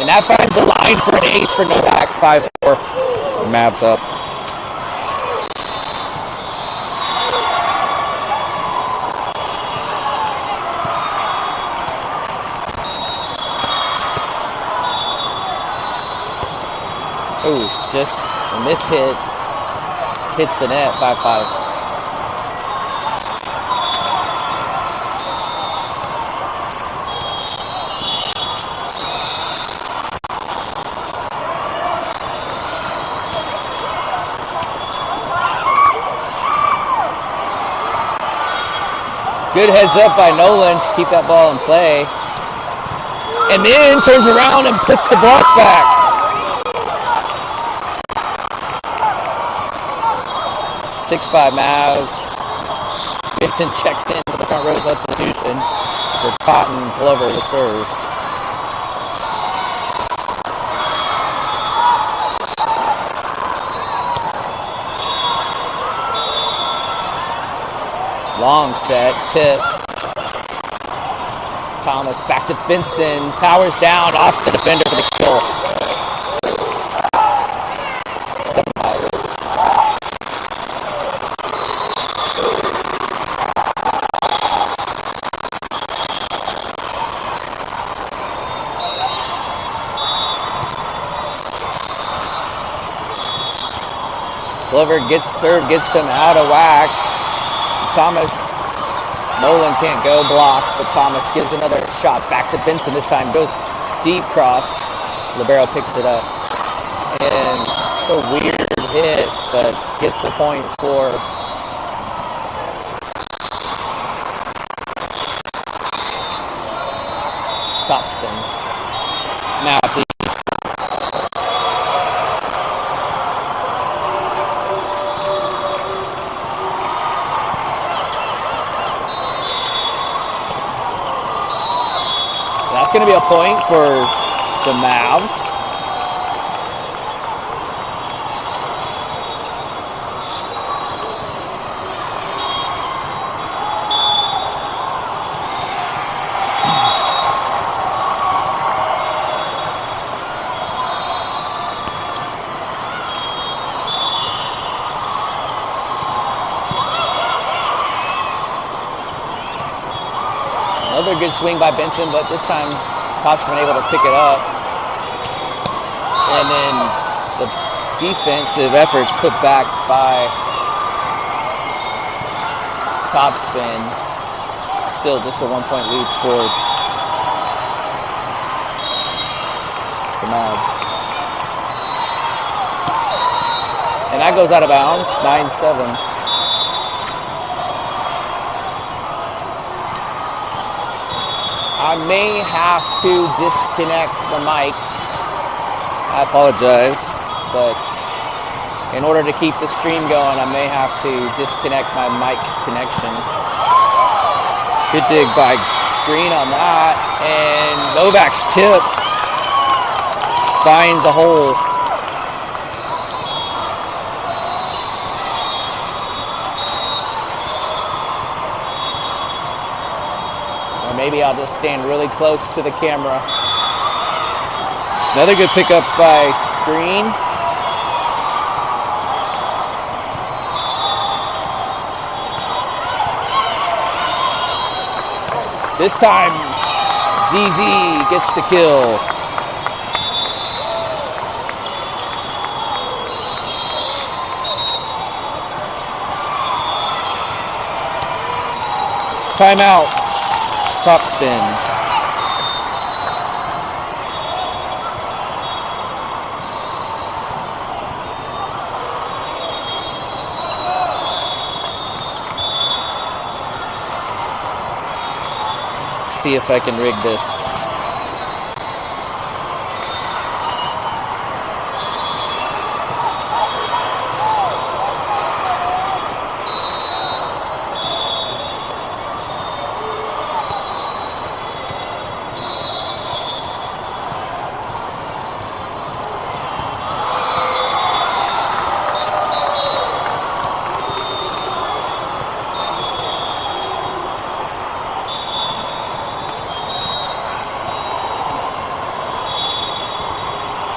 And that finds the line for an ace for Novak, 5-4. Mavs up. Ooh, just a miss hit. Hits the net, 5-5. Good heads up by Nolan to keep that ball in play. And then turns around and puts the block back. 6-5 Mavs. Vincent checks in for the front row substitution for Cotton Glover to serve. Long set, tip. Thomas back to Benson. Powers down off the defender for the kill. 7-5. Glover gets served, gets them out of whack. Thomas, Nolan can't go block, but Thomas gives another shot back to Benson. This time goes deep cross. Libero picks it up. And it's a weird hit, but gets the point for topspin. Now see. That's going to be a point for the Mavs. Another good swing by Benson, but this time Topspin able to pick it up. And then the defensive efforts put back by Topspin. Still just a 1-point lead for the Mavs. And that goes out of bounds, 9-7. I may have to disconnect the mics. I apologize, but in order to keep the stream going, I may have to disconnect my mic connection. Good dig by Green on that, and Novak's tip finds a hole. Maybe I'll just stand really close to the camera. Another good pickup by Green. This time, ZZ gets the kill. Timeout. Topspin. See if I can rig this.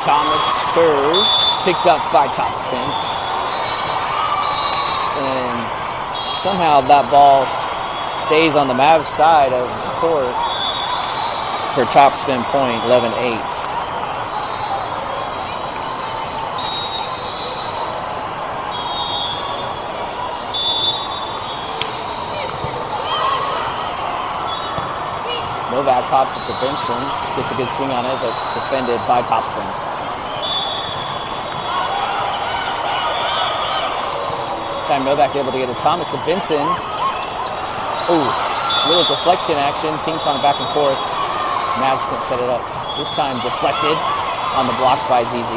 Thomas serves, picked up by Topspin. And somehow that ball stays on the Mavs side of the court for Topspin point, 11-8. Novak pops it to Benson, gets a good swing on it, but defended by Topspin. Time Novak able to get a Thomas to Benson. Ooh, little deflection action, ping pong back and forth. Mavs can set it up. This time deflected on the block by ZZ.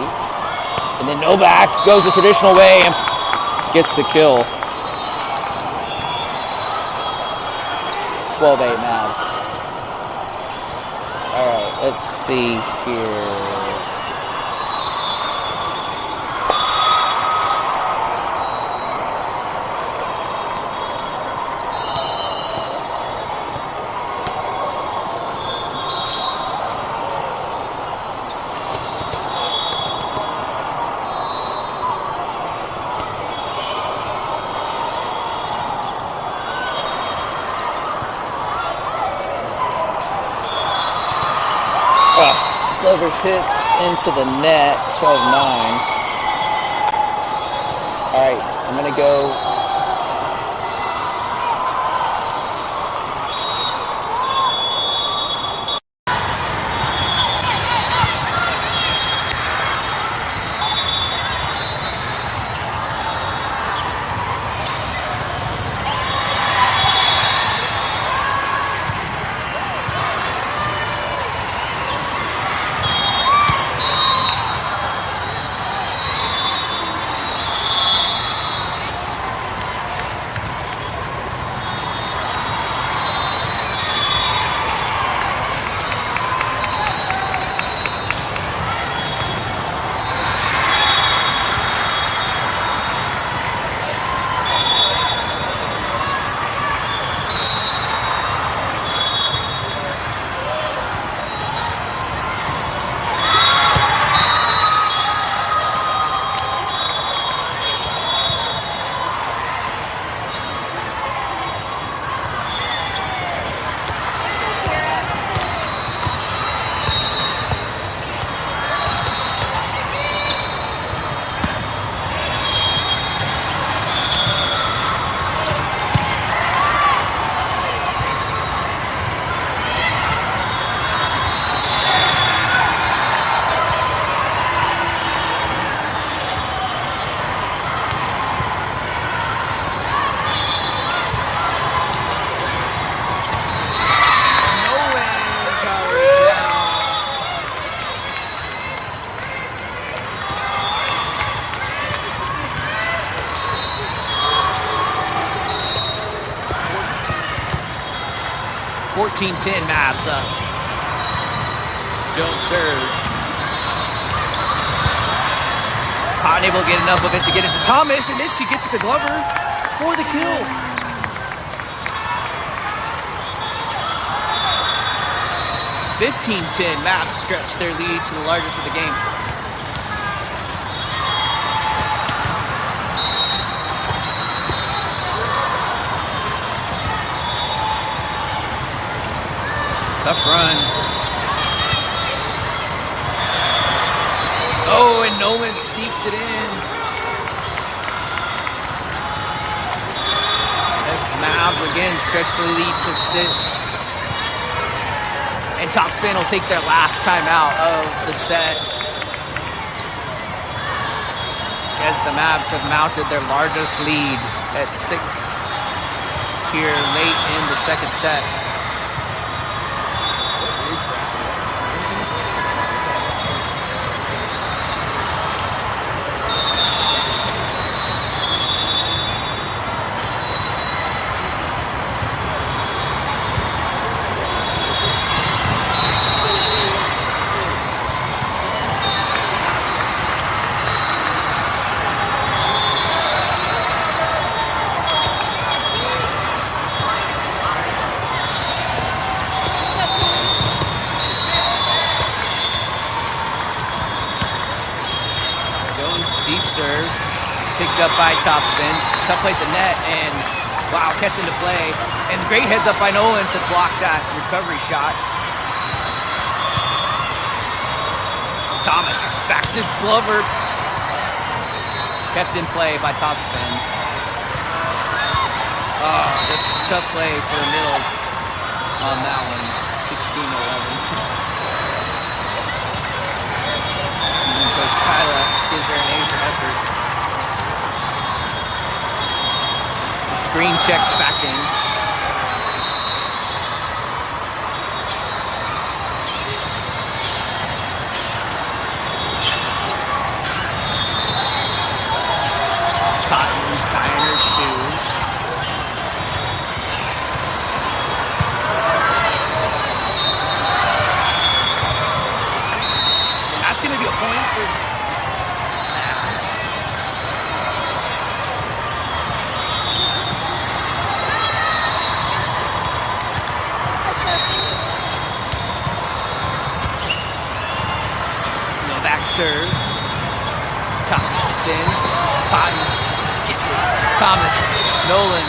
And then Novak goes the traditional way and gets the kill. 12-8 Mavs. All right, let's see here. Glover's hits into the net, 12-9. All right, I'm going to go. (14-10) Mavs up. Jones serve. Cotton able to get enough of it to get it to Thomas, and then she gets it to Glover for the kill. (15-10) Mavs stretch their lead to the largest of the game. Tough run. Oh, and Nolan sneaks it in. Next, Mavs again stretch the lead to 6. And Topspin will take their last timeout of the set, as the Mavs have mounted their largest lead at 6 here late in the second set. Deep serve, picked up by Topspin. Tough play at the net, and wow, kept into play. And great heads up by Nolan to block that recovery shot. Thomas back to Glover. Kept in play by Topspin. Oh, this tough play for the middle on that one. 16-11. Coach Kyla gives her an A for effort. Screen checks back in. Cotton tying her shoes. serve. Top spin. Cotton gets it. Thomas. Nolan.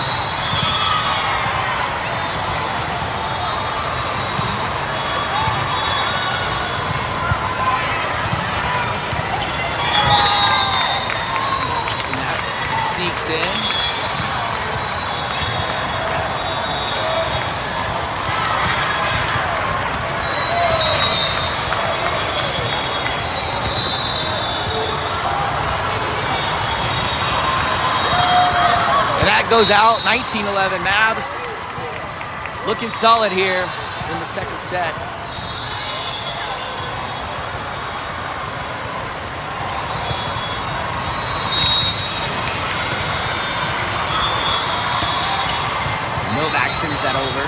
And that sneaks in. Goes out, 19-11 Mavs. Looking solid here in the second set. Novak sends that over.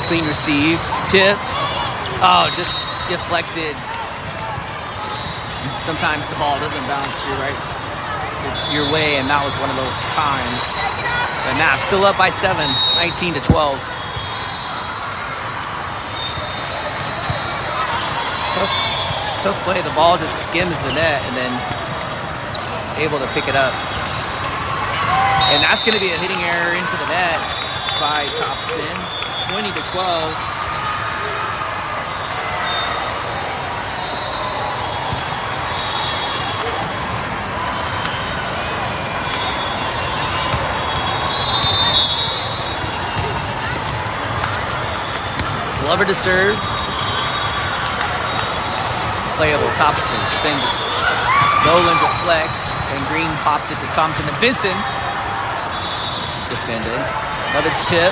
Clean receive, tipped. Oh, just deflected. Sometimes the ball doesn't bounce your way, and that was one of those times. But now still up by 7, 19-12. Tough play. The ball just skims the net and then able to pick it up. And that's going to be a hitting error into the net by Topspin. 20-12. Glover to serve. Playable, topspin, spin. Nolan deflects, and Green pops it to Thompson and Benson. Defended. Another tip.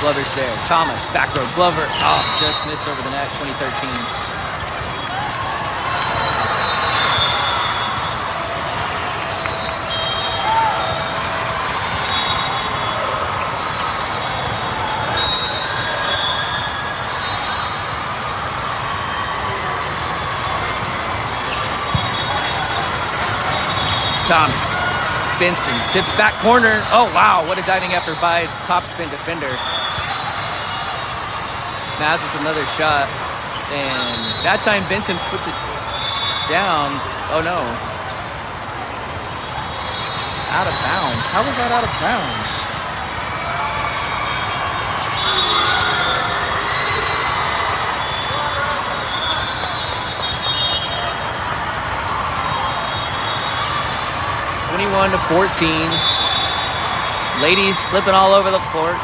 Glover's there. Thomas, back row. Glover, just missed over the net, 2013. Thomas, Benson, tips back corner. Oh, wow, what a diving effort by topspin defender. Mavs with another shot. And that time Benson puts it down. Oh, no. Out of bounds. How was that out of bounds? To 14. Ladies slipping all over the floor.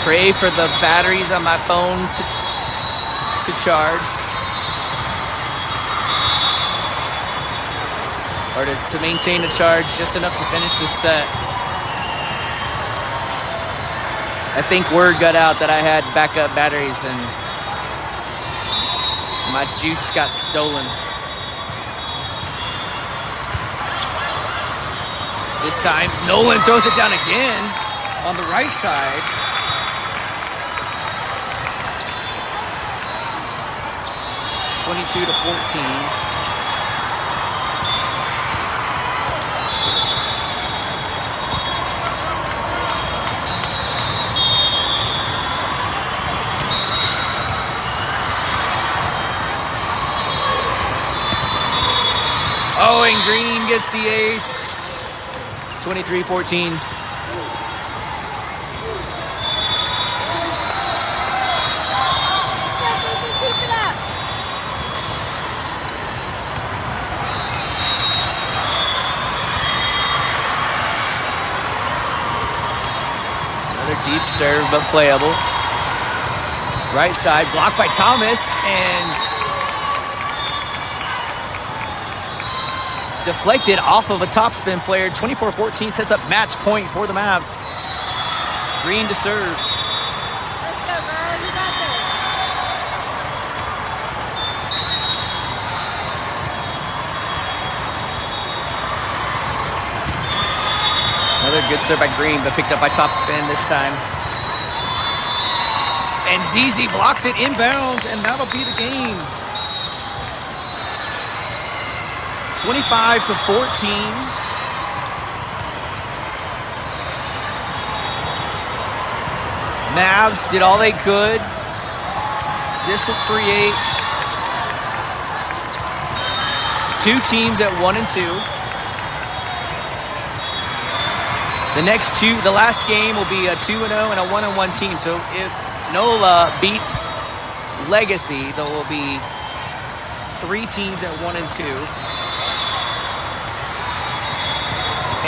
Pray for the batteries on my phone to charge. Or to maintain a charge just enough to finish this set. I think word got out that I had backup batteries and my juice got stolen. This time, Nolan throws it down again on the right side. (22-14). Oh, and Green gets the ace. 23-14. Another deep serve, but playable. Right side, blocked by Thomas, and deflected off of a topspin player. 24-14 sets up match point for the Mavs. Green to serve. Let's go, girl. You got this. Another good serve by Green, but picked up by topspin this time. And ZZ blocks it inbounds, and that'll be the game. 25-14. Mavs did all they could. This will create two teams at 1 and 2. The last game will be a 2-0 and a 1-1 team. So if NOLA beats Legacy, there will be 3 teams at 1 and 2.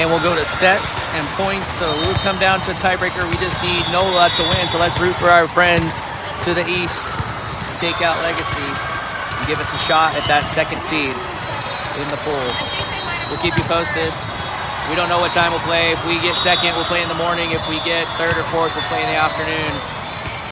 And we'll go to sets and points. So we'll come down to a tiebreaker. We just need NOLA to win. So let's root for our friends to the east to take out Legacy and give us a shot at that second seed in the pool. We'll keep you posted. We don't know what time we'll play. If we get second, we'll play in the morning. If we get third or fourth, we'll play in the afternoon.